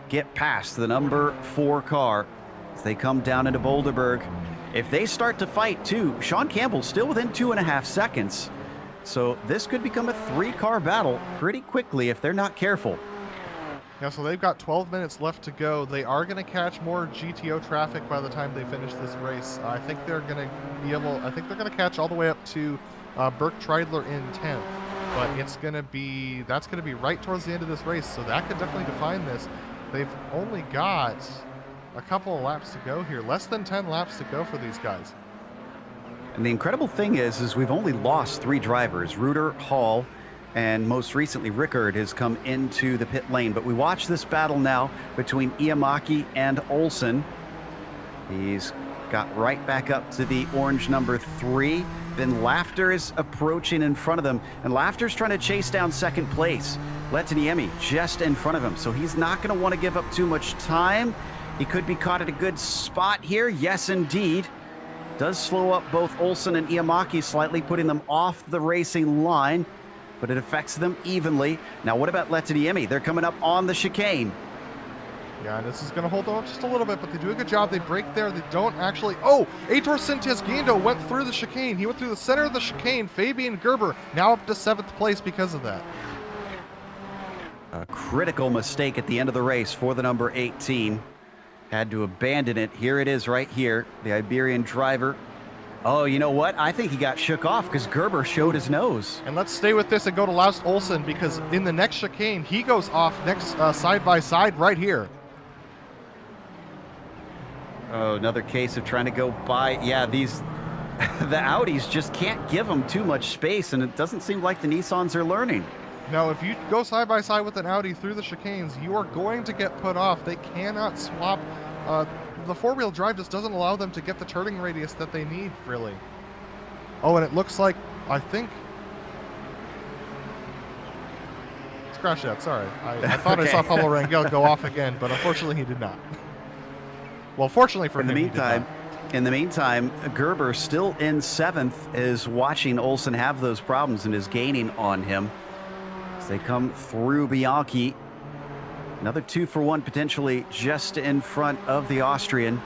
get past the number 4 car as they come down into Boulderberg. If they start to fight too, Sean Campbell still within 2.5 seconds. So this could become a 3-car battle pretty quickly if they're not careful. Yeah, so they've got 12 minutes left to go. They are going to catch more GTO traffic by the time they finish this race. I think they're going to be able, I think they're going to catch all the way up to Burke Treidler in 10th. But it's going to be, that's going to be right towards the end of this race. So that could definitely define this. They've only got a couple of laps to go here. Less than 10 laps to go for these guys. And the incredible thing is we've only lost 3 drivers. Reuter, Hall, and most recently Rickard has come into the pit lane. But we watch this battle now between Iamaki and Olsen. He's got right back up to the orange number 3. Then Laughter is approaching in front of them, and Laughter's trying to chase down second place. Letaniemi just in front of him, so he's not going to want to give up too much time. He could be caught at a good spot here. Yes, indeed. Does slow up both Olsen and Iamaki slightly, putting them off the racing line, but it affects them evenly. Now, what about Letaniemi? They're coming up on the chicane. Yeah, and this is going to hold them up just a little bit, but they do a good job. They break there. They don't actually... Oh! Aitor Sintez Guindo went through the chicane. He went through the center of the chicane. Fabian Gerber now up to 7th place because of that. A critical mistake at the end of the race for the number 18. Had to abandon it. Here it is right here. The Iberian driver. Oh, you know what? I think he got shook off because Gerber showed his nose. And let's stay with this and go to Laust Olsen, because in the next chicane, he goes off next side by side right here. Oh, another case of trying to go by. Yeah, these the Audis just can't give them too much space, and it doesn't seem like the Nissans are learning. Now, if you go side by side with an Audi through the chicanes, you are going to get put off. They cannot swap. The four-wheel drive just doesn't allow them to get the turning radius that they need, really. Oh, and it looks like, I think... Scratch that, sorry. I thought I saw Pablo Rangel go off again, but unfortunately he did not. Well, fortunately for him, In the meantime, Gerber, still in 7th, is watching Olsen have those problems and is gaining on him. As they come through Bianchi. Another 2-for-1 potentially just in front of the Austrian.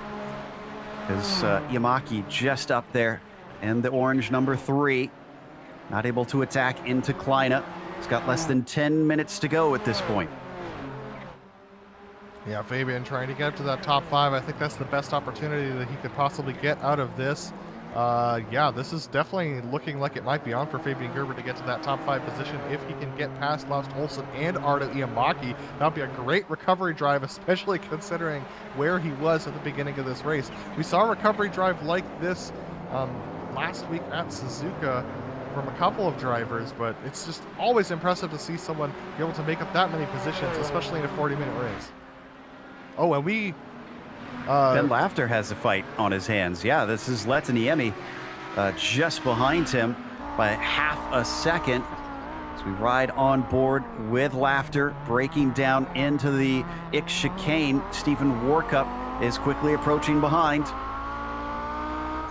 Because Yamaki just up there. And the orange number 3. Not able to attack into Kleine. He's got less than 10 minutes to go at this point. Yeah, Fabian trying to get up to that top 5. I think that's the best opportunity that he could possibly get out of this. Yeah, this is definitely looking like it might be on for Fabian Gerber to get to that top 5 position if he can get past Laust Olsen and Ardo Iamaki. That would be a great recovery drive, especially considering where he was at the beginning of this race. We saw a recovery drive like this last week at Suzuka from a couple of drivers, but it's just always impressive to see someone be able to make up that many positions, especially in a 40-minute race. Oh, and we... Ben Lafter has a fight on his hands. Yeah, this is Letaniemi just behind him by half a second. As we ride on board with Lafter, breaking down into the Ix chicane. Stephen Warkup is quickly approaching behind.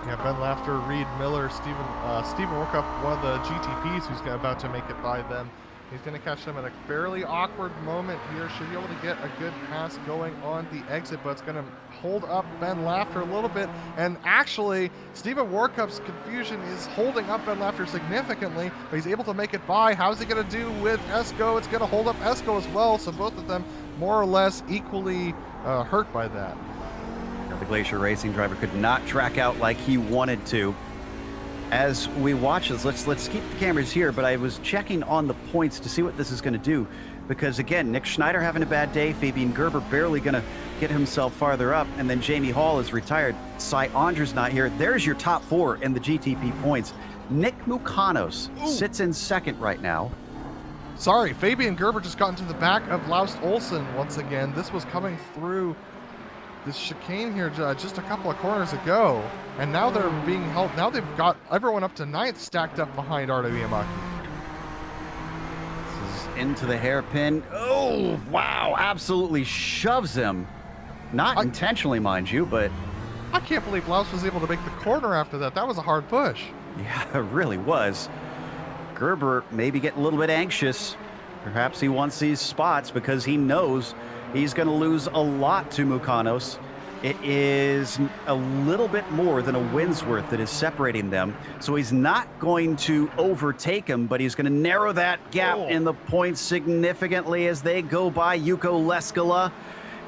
Yeah, Ben Lafter, Reed Miller, Stephen Warkup, one of the GTPs who's about to make it by them. He's going to catch them at a fairly awkward moment here. Should be able to get a good pass going on the exit, but it's going to hold up Ben Lafter a little bit. And actually, Stephen Warkup's confusion is holding up Ben Lafter significantly, but he's able to make it by. How's he going to do with Esco? It's going to hold up Esco as well, so both of them more or less equally hurt by that. The Glacier Racing driver could not track out like he wanted to. As we watch this, let's keep the cameras here, but I was checking on the points to see what this is going to do, because again, Nick Schneider having a bad day, Fabian Gerber barely going to get himself farther up, and then Jamie Hall is retired. Cy Andre's not here. There's your top 4 in the GTP points. Nick Mukanos sits in 2nd right now. Sorry, Fabian Gerber just got into the back of Laust Olsen once again. This was coming through this chicane here just a couple of corners ago, and now they're being held. Now they've got everyone up to 9th stacked up behind Ardo Iamaki. This is into the hairpin. Oh, wow, absolutely shoves him. Not intentionally, mind you, but... I can't believe Laust was able to make the corner after that. That was a hard push. Yeah, it really was. Gerber maybe getting a little bit anxious. Perhaps he wants these spots because he knows he's going to lose a lot to Mukanos. It is a little bit more than a wind's worth that is separating them. So he's not going to overtake him, but he's going to narrow that gap in the points significantly as they go by Yuko Leskala.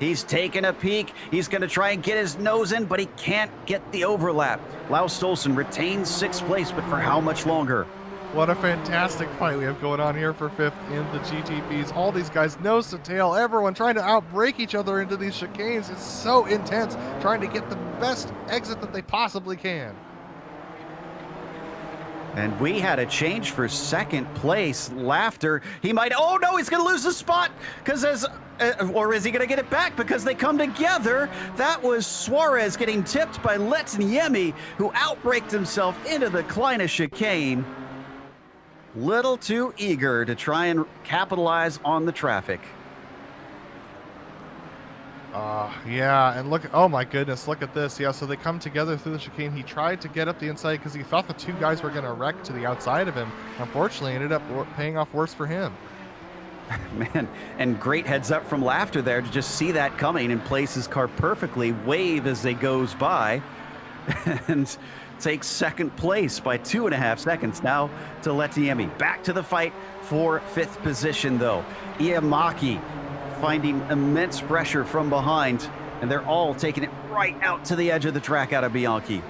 He's taking a peek. He's going to try and get his nose in, but he can't get the overlap. Laust Olsen retains 6th place, but for how much longer? What a fantastic fight we have going on here for 5th in the GTPs. All these guys nose to tail, everyone trying to outbreak each other into these chicanes. It's so intense, trying to get the best exit that they possibly can. And we had a change for 2nd place. Lafter, he might, oh no, he's going to lose the spot, because or is he going to get it back because they come together? That was Suarez getting tipped by Letaniemi, who outbraked himself into the Kleine chicane. Little too eager to try and capitalize on the traffic. Yeah, and look, oh my goodness, look at this. Yeah, so they come together through the chicane. He tried to get up the inside because he thought the 2 guys were going to wreck to the outside of him. Unfortunately, ended up paying off worse for him. Man, and great heads up from Lafter there to just see that coming and place his car perfectly, wave as they goes by, and takes 2nd place by 2.5 seconds now to Letaniemi. Back to the fight for 5th position, though. Iamaki finding immense pressure from behind, and they're all taking it right out to the edge of the track out of Bianchi.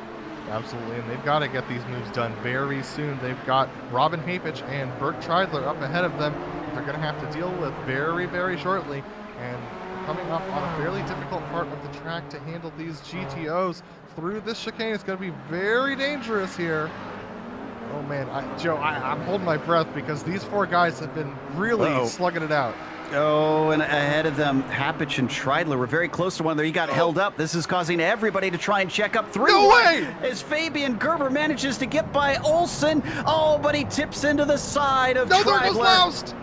Absolutely, and they've got to get these moves done very soon. They've got Robin Hapich and Bert Treidler up ahead of them. They're going to have to deal with very, very shortly, and coming up on a fairly difficult part of the track to handle these GTOs through this chicane. It's going to be very dangerous here. Oh man, Joe, I'm holding my breath because these four guys have been really slugging it out. Oh, and ahead of them, Happich and Treidler were very close to one another. He got held up. This is causing everybody to try and check up through. No way! As Fabian Gerber manages to get by Olsen. Oh, but he tips into the side of Treidler. No, there goes Laust!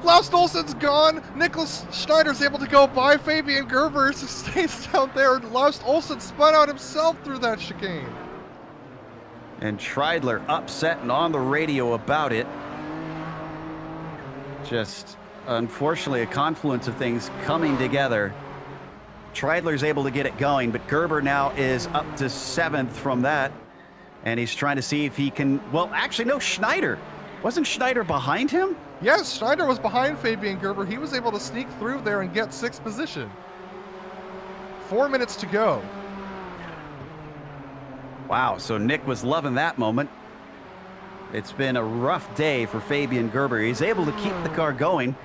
Laust Olsen's gone. Nicholas Schneider's able to go by Fabian Gerber. Stays down there. Laust Olsen spun out himself through that chicane. And Treidler upset and on the radio about it. Just, unfortunately, a confluence of things coming together. Treidler's able to get it going, but Gerber now is up to 7th from that. And he's trying to see if he can, well, actually, no, Schneider. Wasn't Schneider behind him? Yes, Schneider was behind Fabian Gerber. He was able to sneak through there and get 6th position. 4 minutes to go. Wow, so Nick was loving that moment. It's been a rough day for Fabian Gerber. He's able to keep the car going.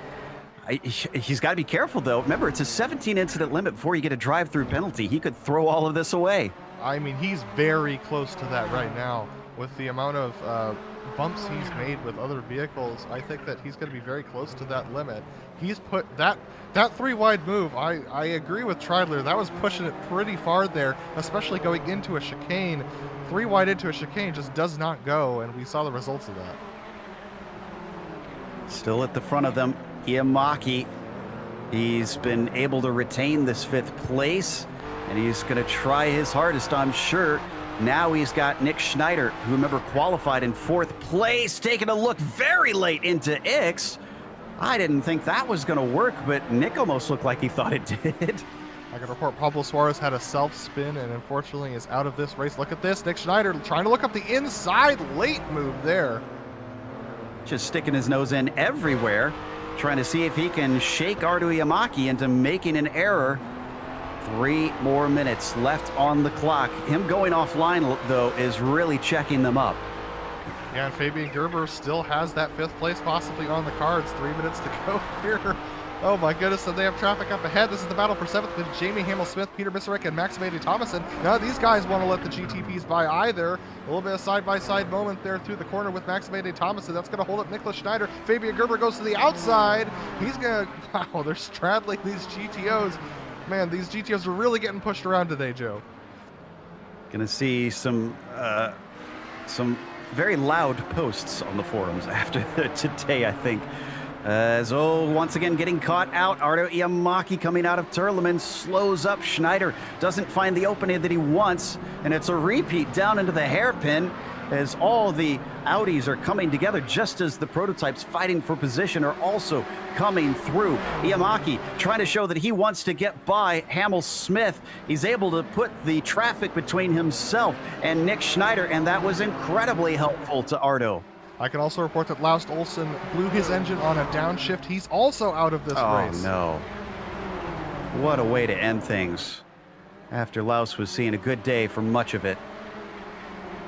He's got to be careful, though. Remember, it's a 17 incident limit before you get a drive-through penalty. He could throw all of this away. I mean, he's very close to that right now. With the amount of bumps he's made with other vehicles, I think that he's going to be very close to that limit. He's put that 3-wide move. I agree with Treidler. That was pushing it pretty far there, especially going into a chicane. 3-wide into a chicane just does not go, and we saw the results of that. Still at the front of them, Iamaki. He's been able to retain this 5th place, and he's going to try his hardest, I'm sure. Now he's got Nick Schneider, who, remember, qualified in 4th place, taking a look very late into Ix. I didn't think that was going to work, but Nick almost looked like he thought it did. I can report Pablo Suarez had a self-spin and unfortunately is out of this race. Look at this. Nick Schneider trying to look up the inside late move there. Just sticking his nose in everywhere, trying to see if he can shake Ardo Iamaki into making an error. 3 more minutes left on the clock. Him going offline, though, is really checking them up. Yeah, and Fabian Gerber still has that 5th place possibly on the cards. 3 minutes to go here. Oh my goodness, and they have traffic up ahead. This is the battle for 7th with Jamie Hamill-Smith, Peter Misarek, and Maximilian Thomason. None of these guys want to let the GTPs by either. A little bit of side-by-side moment there through the corner with Maximilian Thomason. That's going to hold up Nicholas Schneider. Fabian Gerber goes to the outside. He's going to, wow, they're straddling these GTOs. Man, these GTOs are really getting pushed around today, Joe. Gonna see some very loud posts on the forums after today, I think. Once again getting caught out. Ardo Iamaki coming out of Turleman slows up Schneider. Doesn't find the opening that he wants, and it's a repeat down into the hairpin as all the Audis are coming together just as the prototypes fighting for position are also coming through. Iamaki trying to show that he wants to get by Hamill-Smith. He's able to put the traffic between himself and Nick Schneider, and that was incredibly helpful to Ardo. I can also report that Laust Olsen blew his engine on a downshift. He's also out of this race. Oh, no. What a way to end things after Laust was seeing a good day for much of it.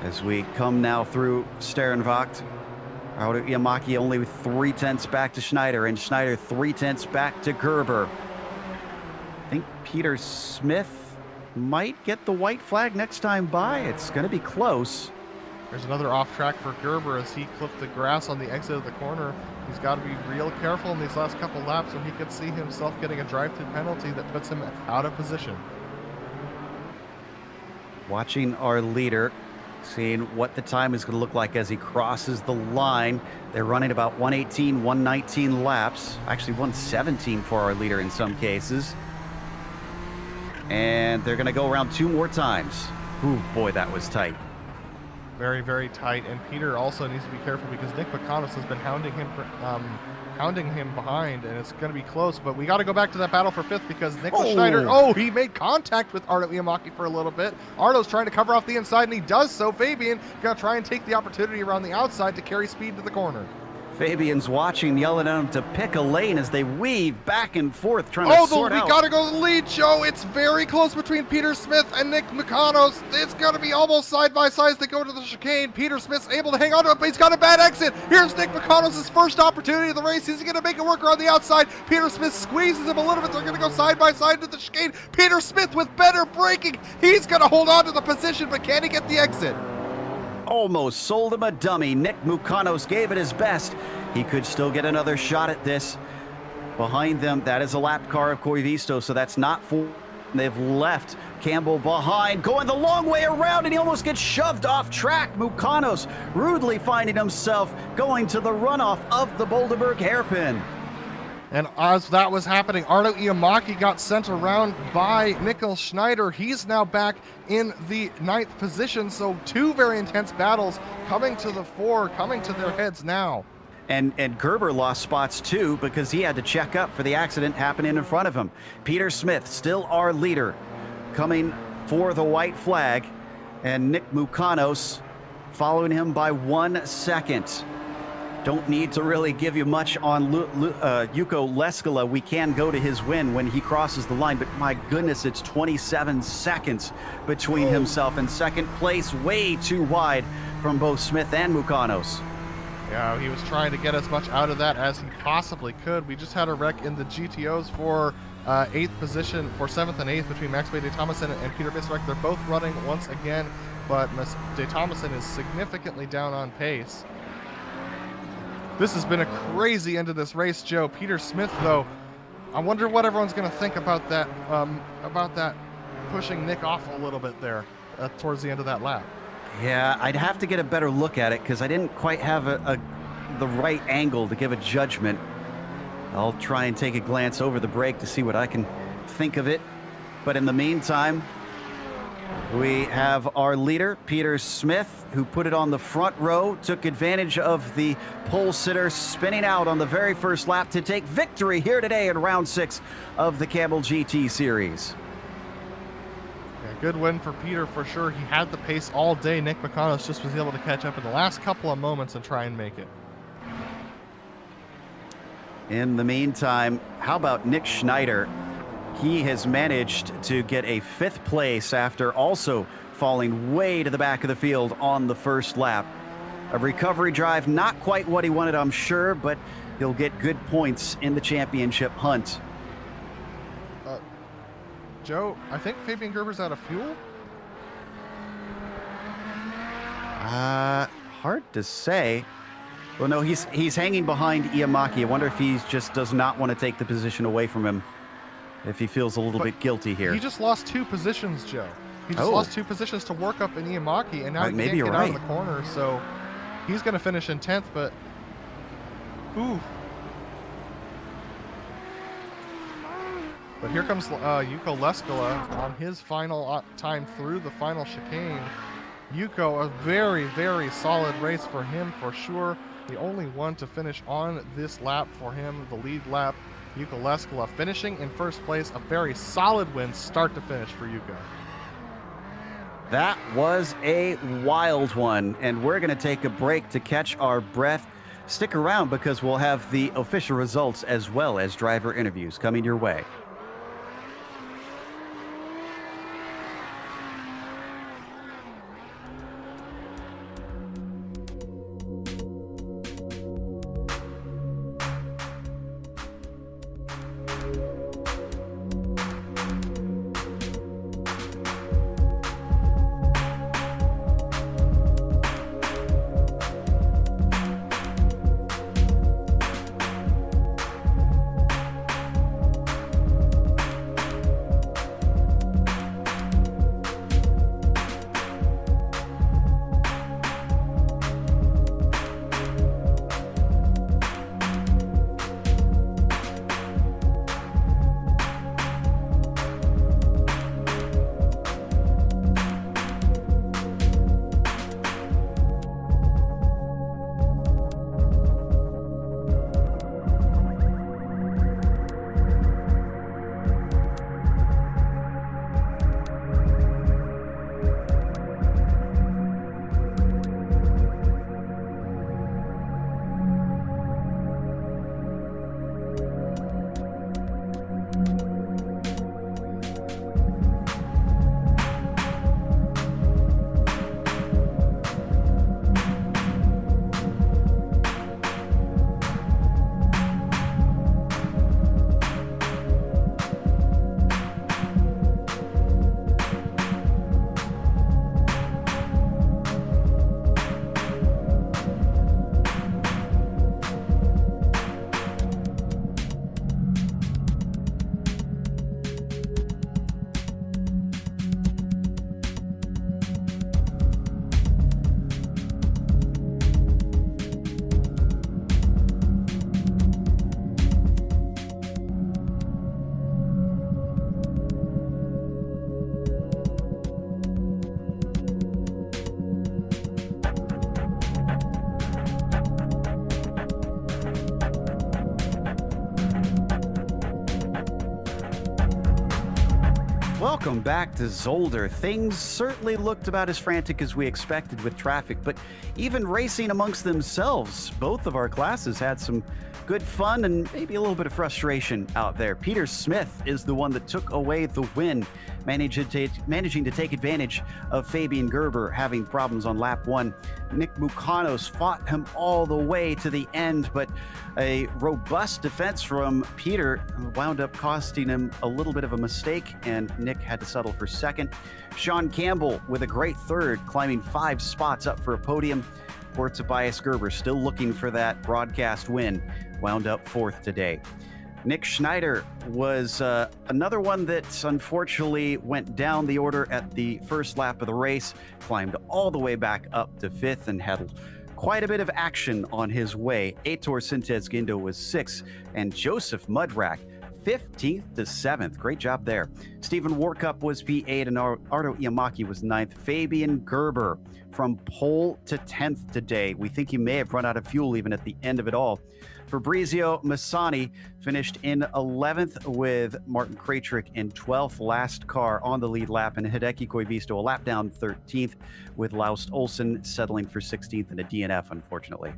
As we come now through Sterrenwacht, Ardo Iamaki only 3/10 back to Schneider, and Schneider 3/10 back to Gerber. I think Peter Smith might get the white flag next time by. It's going to be close. There's another off track for Gerber as he clipped the grass on the exit of the corner. He's got to be real careful in these last couple laps, or he could see himself getting a drive-through penalty that puts him out of position. Watching our leader, seeing what the time is going to look like as he crosses the line. They're running about 118, 119 laps. Actually, 117 for our leader in some cases. And they're going to go around 2 more times. Ooh, boy, that was tight. Very, very tight. And Peter also needs to be careful because Nick McConnell has been hounding him behind, and it's going to be close. But we got to go back to that battle for 5th because Nicholas Schneider, he made contact with Ardo Iamaki for a little bit. Ardo's trying to cover off the inside, and he does so. Fabian going to try and take the opportunity around the outside to carry speed to the corner. Fabian's watching, yelling at him to pick a lane as they weave back and forth, trying to sort out. We gotta go to the lead, Joe. It's very close between Peter Smith and Nick McConnell. It's gonna be almost side by side as they go to the chicane. Peter Smith's able to hang on to it, but he's got a bad exit. Here's Nick McConnell's first opportunity of the race. He's gonna make it work around the outside. Peter Smith squeezes him a little bit. They're gonna go side by side to the chicane. Peter Smith with better braking. He's gonna hold on to the position, but can he get the exit? almost sold him a dummy. Nick Mukanos gave it his best. He could still get another shot at this. Behind them, that is a lap car of Koivisto, so that's not full. They've left Campbell behind, going the long way around, and he almost gets shoved off track. Mukanos rudely finding himself going to the runoff of the Boulderberg hairpin. And as that was happening, Arno Iamaki got sent around by Mikkel Schneider. He's now back in the 9th position, so 2 very intense battles coming to the fore, coming to their heads now. And Gerber lost spots too because he had to check up for the accident happening in front of him. Peter Smith, still our leader, coming for the white flag, and Nick Mukanos following him by 1 second. Don't need to really give you much on Yuko Leskala. We can go to his win when he crosses the line, but my goodness, it's 27 seconds between himself and second place, way too wide from both Smith and Mukanos. Yeah, he was trying to get as much out of that as he possibly could. We just had a wreck in the GTOs for 8th position, for 7th and 8th between Max De Thomason and Peter Bismarck. They're both running once again, but De Thomason is significantly down on pace. This has been a crazy end of this race, Joe. Peter Smith, though, I wonder what everyone's going to think about that pushing Nick off a little bit there towards the end of that lap. Yeah, I'd have to get a better look at it because I didn't quite have the right angle to give a judgment. I'll try and take a glance over the break to see what I can think of it. But in the meantime, we have our leader, Peter Smith, who put it on the front row, took advantage of the pole sitter spinning out on the very first lap to take victory here today in round 6 of the Kamel GT Series. Good win for Peter for sure. He had the pace all day. Nick Mukanos just was able to catch up in the last couple of moments and try and make it. In the meantime, how about Nick Schneider? He has managed to get a 5th place after also falling way to the back of the field on the first lap. A recovery drive, not quite what he wanted, I'm sure, but he'll get good points in the championship hunt. Joe, I think Fabian Gerber's out of fuel. Hard to say. Well, no, he's hanging behind Iamaki. I wonder if he just does not want to take the position away from him, if he feels a little bit guilty here. He just lost 2 positions, Joe. He just lost 2 positions to work up in Iamaki, and now he can't get out of the corner, so he's going to finish in 10th, but ooh. But here comes Yuko Leskala on his final time through the final chicane. Yuko, a very, very solid race for him for sure. The only one to finish on this lap for him, the lead lap. Yuko Leskala finishing in first place. A very solid win start to finish for Yuko. That was a wild one, and we're going to take a break to catch our breath. Stick around because we'll have the official results as well as driver interviews coming your way. Welcome back to Zolder. Things certainly looked about as frantic as we expected with traffic, but even racing amongst themselves, both of our classes had some good fun and maybe a little bit of frustration out there. Peter Smith is the one that took away the win, managing to take advantage of Fabian Gerber having problems on lap 1. Nick Mukanos fought him all the way to the end, but a robust defense from Peter wound up costing him a little bit of a mistake, and Nick had to settle for second. Sean Campbell with a great third, climbing 5 spots up for a podium. Poor Tobias Gerber still looking for that broadcast win, wound up 4th today. Nick Schneider was another one that unfortunately went down the order at the first lap of the race, climbed all the way back up to 5th and had quite a bit of action on his way. Aitor Sintez Guindo was 6th, and Joseph Mudrack 15th to 7th. Great job there. Stephen Warkup was P8 and Ardo Iamaki was 9th. Fabian Gerber from pole to 10th today. We think he may have run out of fuel even at the end of it all. Fabrizio Massani finished in 11th with Martin Krajcik in 12th, last car on the lead lap, and Hideki Koivisto a lap down 13th with Laust Olsen settling for 16th in a DNF, unfortunately.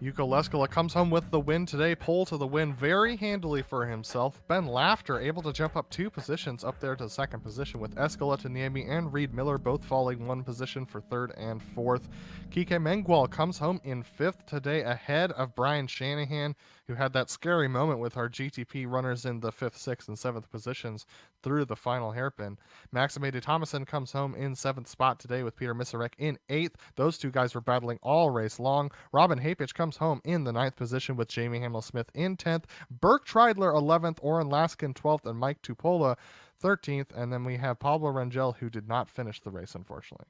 Yuko Leskala comes home with the win today, pole to the win very handily for himself. Ben Laughter able to jump up 2 positions up there to 2nd position, with Escaleta Niemi and Reed Miller both falling 1 position for 3rd and 4th. Kike Mengual comes home in 5th today ahead of Brian Shanahan, who had that scary moment with our GTP runners in the 5th, 6th, and 7th positions through the final hairpin. Maximede Thomason comes home in 7th spot today with Peter Misarek in 8th. Those two guys were battling all race long. Robin Hapich comes home in the 9th position with Jamie Hamill-Smith in 10th. Burke Treidler 11th, Oren Laskin 12th, and Mike Tupola 13th. And then we have Pablo Rangel, who did not finish the race, unfortunately.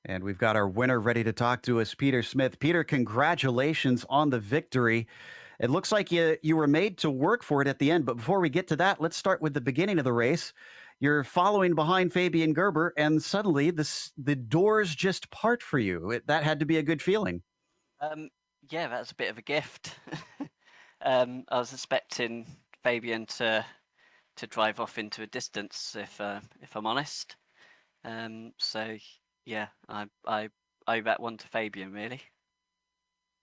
And we've got our winner ready to talk to us, Peter Smith. Peter, congratulations on the victory. It looks like you were made to work for it at the end, but before we get to that, let's start with the beginning of the race. You're following behind Fabian Gerber, and suddenly the doors just part for you. That had to be a good feeling. Yeah, that was a bit of a gift. I was expecting Fabian to drive off into a distance, if I'm honest. So yeah, I owe that one to Fabian, really.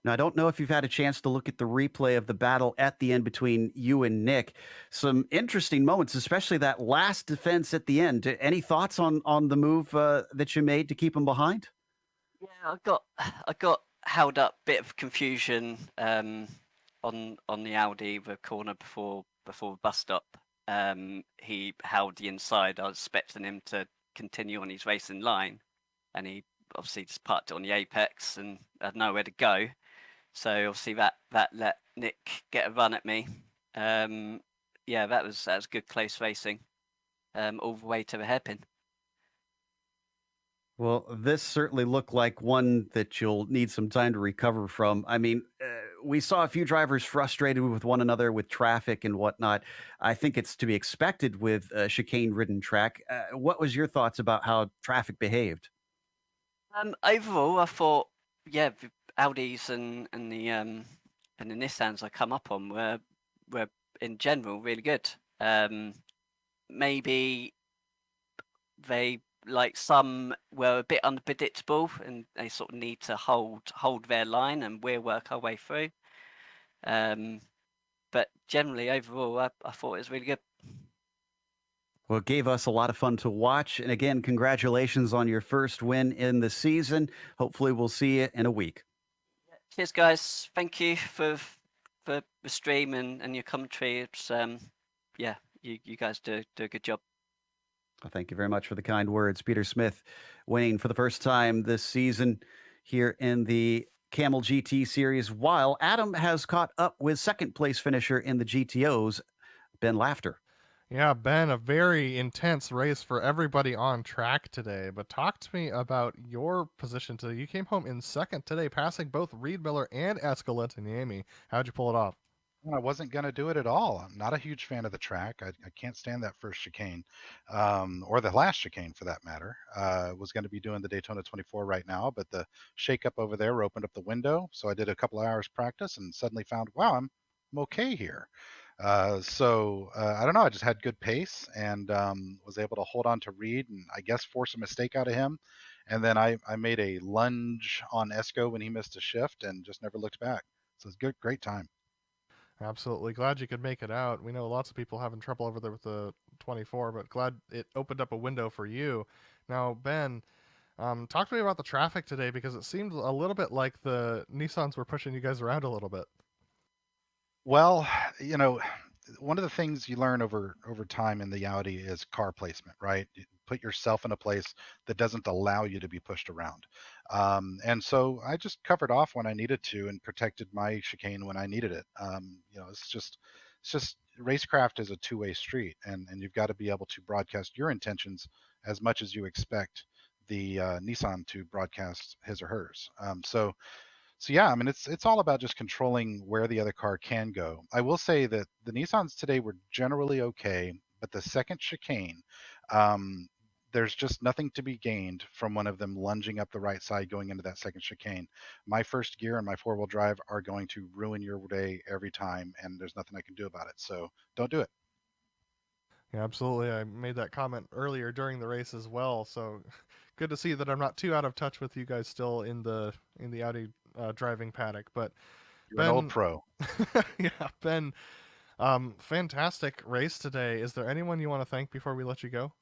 Now, I don't know if you've had a chance to look at the replay of the battle at the end between you and Nick. Some interesting moments, especially that last defense at the end. Any thoughts on the move that you made to keep him behind? Yeah, I got held up, bit of confusion on the Audi, the corner before the bus stop. He held the inside. I was expecting him to continue on his racing line, and he obviously just parked it on the apex and had nowhere to go. So obviously that let Nick get a run at me. Yeah, that was good close racing, all the way to the hairpin. Well, this certainly looked like one that you'll need some time to recover from. I mean, we saw a few drivers frustrated with one another with traffic and whatnot. I think it's to be expected with a chicane-ridden track. What was your thoughts about how traffic behaved? Overall, I thought, yeah, the Audis and the Nissans I come up on were in general really good. Maybe they, like, some were a bit unpredictable and they sort of need to hold their line, and we'll work our way through. But generally, overall, I thought it was really good. Well, it gave us a lot of fun to watch. And again, congratulations on your first win in the season. Hopefully we'll see you in a week. Cheers, guys. Thank you for the stream and your commentary. It's yeah, you guys do a good job. Well, thank you very much for the kind words. Peter Smith winning for the first time this season here in the Kamel GT series, while Adam has caught up with second place finisher in the GTOs, Ben Laughter. Yeah, Ben, a very intense race for everybody on track today. But talk to me about your position today. You came home in second today, passing both Reed Miller and Escaleta Niemi. How'd you pull it off? I wasn't going to do it at all. I'm not a huge fan of the track. I can't stand that first chicane, or the last chicane for that matter. Was going to be doing the Daytona 24 right now, but the shakeup over there opened up the window. So I did a couple of hours practice and suddenly found, wow, I'm okay here. I don't know. I just had good pace and was able to hold on to Reed and I guess force a mistake out of him. And then I made a lunge on Esco when he missed a shift and just never looked back. So it's good, great time. Absolutely. Glad you could make it out. We know lots of people having trouble over there with the 24, but glad it opened up a window for you. Now, Ben, talk to me about the traffic today because it seemed a little bit like the Nissans were pushing you guys around a little bit. Well, you know, one of the things you learn over time in the Audi is car placement, right? You put yourself in a place that doesn't allow you to be pushed around. And so I just covered off when I needed to and protected my chicane when I needed it. You know, it's just racecraft is a two-way street, and you've got to be able to broadcast your intentions as much as you expect the Nissan to broadcast his or hers. So yeah, I mean, it's all about just controlling where the other car can go. I will say that the Nissans today were generally okay, but the second chicane, there's just nothing to be gained from one of them lunging up the right side going into that second chicane. My first gear and my four-wheel drive are going to ruin your day every time, and there's nothing I can do about it. So don't do it. Yeah, absolutely. I made that comment earlier during the race as well. So good to see that I'm not too out of touch with you guys still in the Audi driving paddock. But You're Ben, an old pro. yeah, Ben, fantastic race today. Is there anyone you want to thank before we let you go?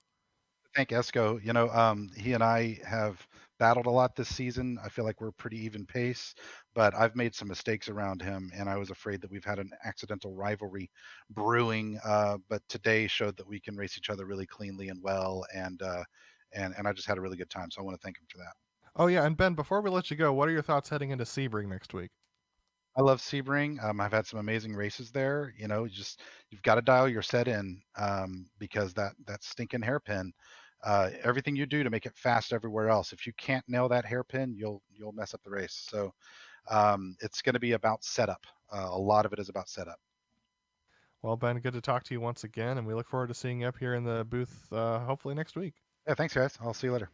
Thank Esco. You know, he and I have battled a lot this season. I feel like we're pretty even pace, but I've made some mistakes around him, and I was afraid that we've had an accidental rivalry brewing. But today showed that we can race each other really cleanly and well, and I just had a really good time. So I want to thank him for that. Oh yeah, and Ben, before we let you go, what are your thoughts heading into Sebring next week? I love Sebring. I've had some amazing races there. You know, you've got to dial your set in because that stinking hairpin. Everything you do to make it fast everywhere else. If you can't nail that hairpin, you'll mess up the race. So it's going to be about setup. A lot of it is about setup. Well, Ben, good to talk to you once again, and we look forward to seeing you up here in the booth hopefully next week. Yeah, thanks, guys. I'll see you later.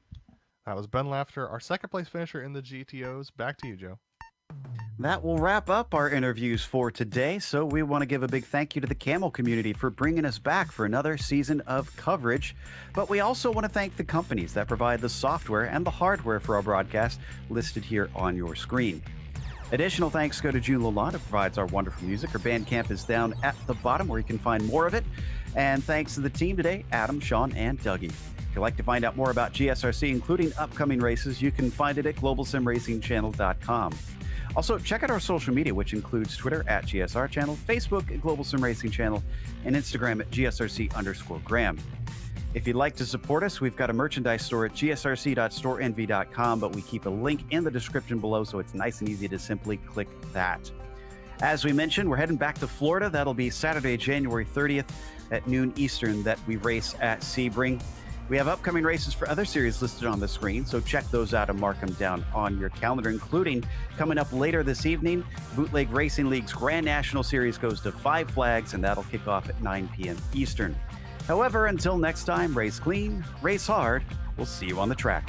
That was Ben Laughter, our second place finisher in the GTOs. Back to you, Joe. That will wrap up our interviews for today. So we want to give a big thank you to the Camel community for bringing us back for another season of coverage. But we also want to thank the companies that provide the software and the hardware for our broadcast listed here on your screen. Additional thanks go to June Lalonde, who provides our wonderful music. Her Bandcamp is down at the bottom where you can find more of it. And thanks to the team today, Adam, Sean, and Dougie. If you'd like to find out more about GSRC, including upcoming races, you can find it at globalsimracingchannel.com. Also, check out our social media, which includes Twitter at GSR Channel, Facebook at Global Sim Racing Channel, and Instagram at GSRC_Graham. If you'd like to support us, we've got a merchandise store at gsrc.storenvy.com, but we keep a link in the description below, so it's nice and easy to simply click that. As we mentioned, we're heading back to Florida. That'll be Saturday, January 30th at noon Eastern that we race at Sebring. We have upcoming races for other series listed on the screen, so check those out and mark them down on your calendar, including coming up later this evening, Bootleg Racing League's Grand National Series goes to 5 flags, and that'll kick off at 9 p.m. Eastern. However, until next time, race clean, race hard. We'll see you on the track.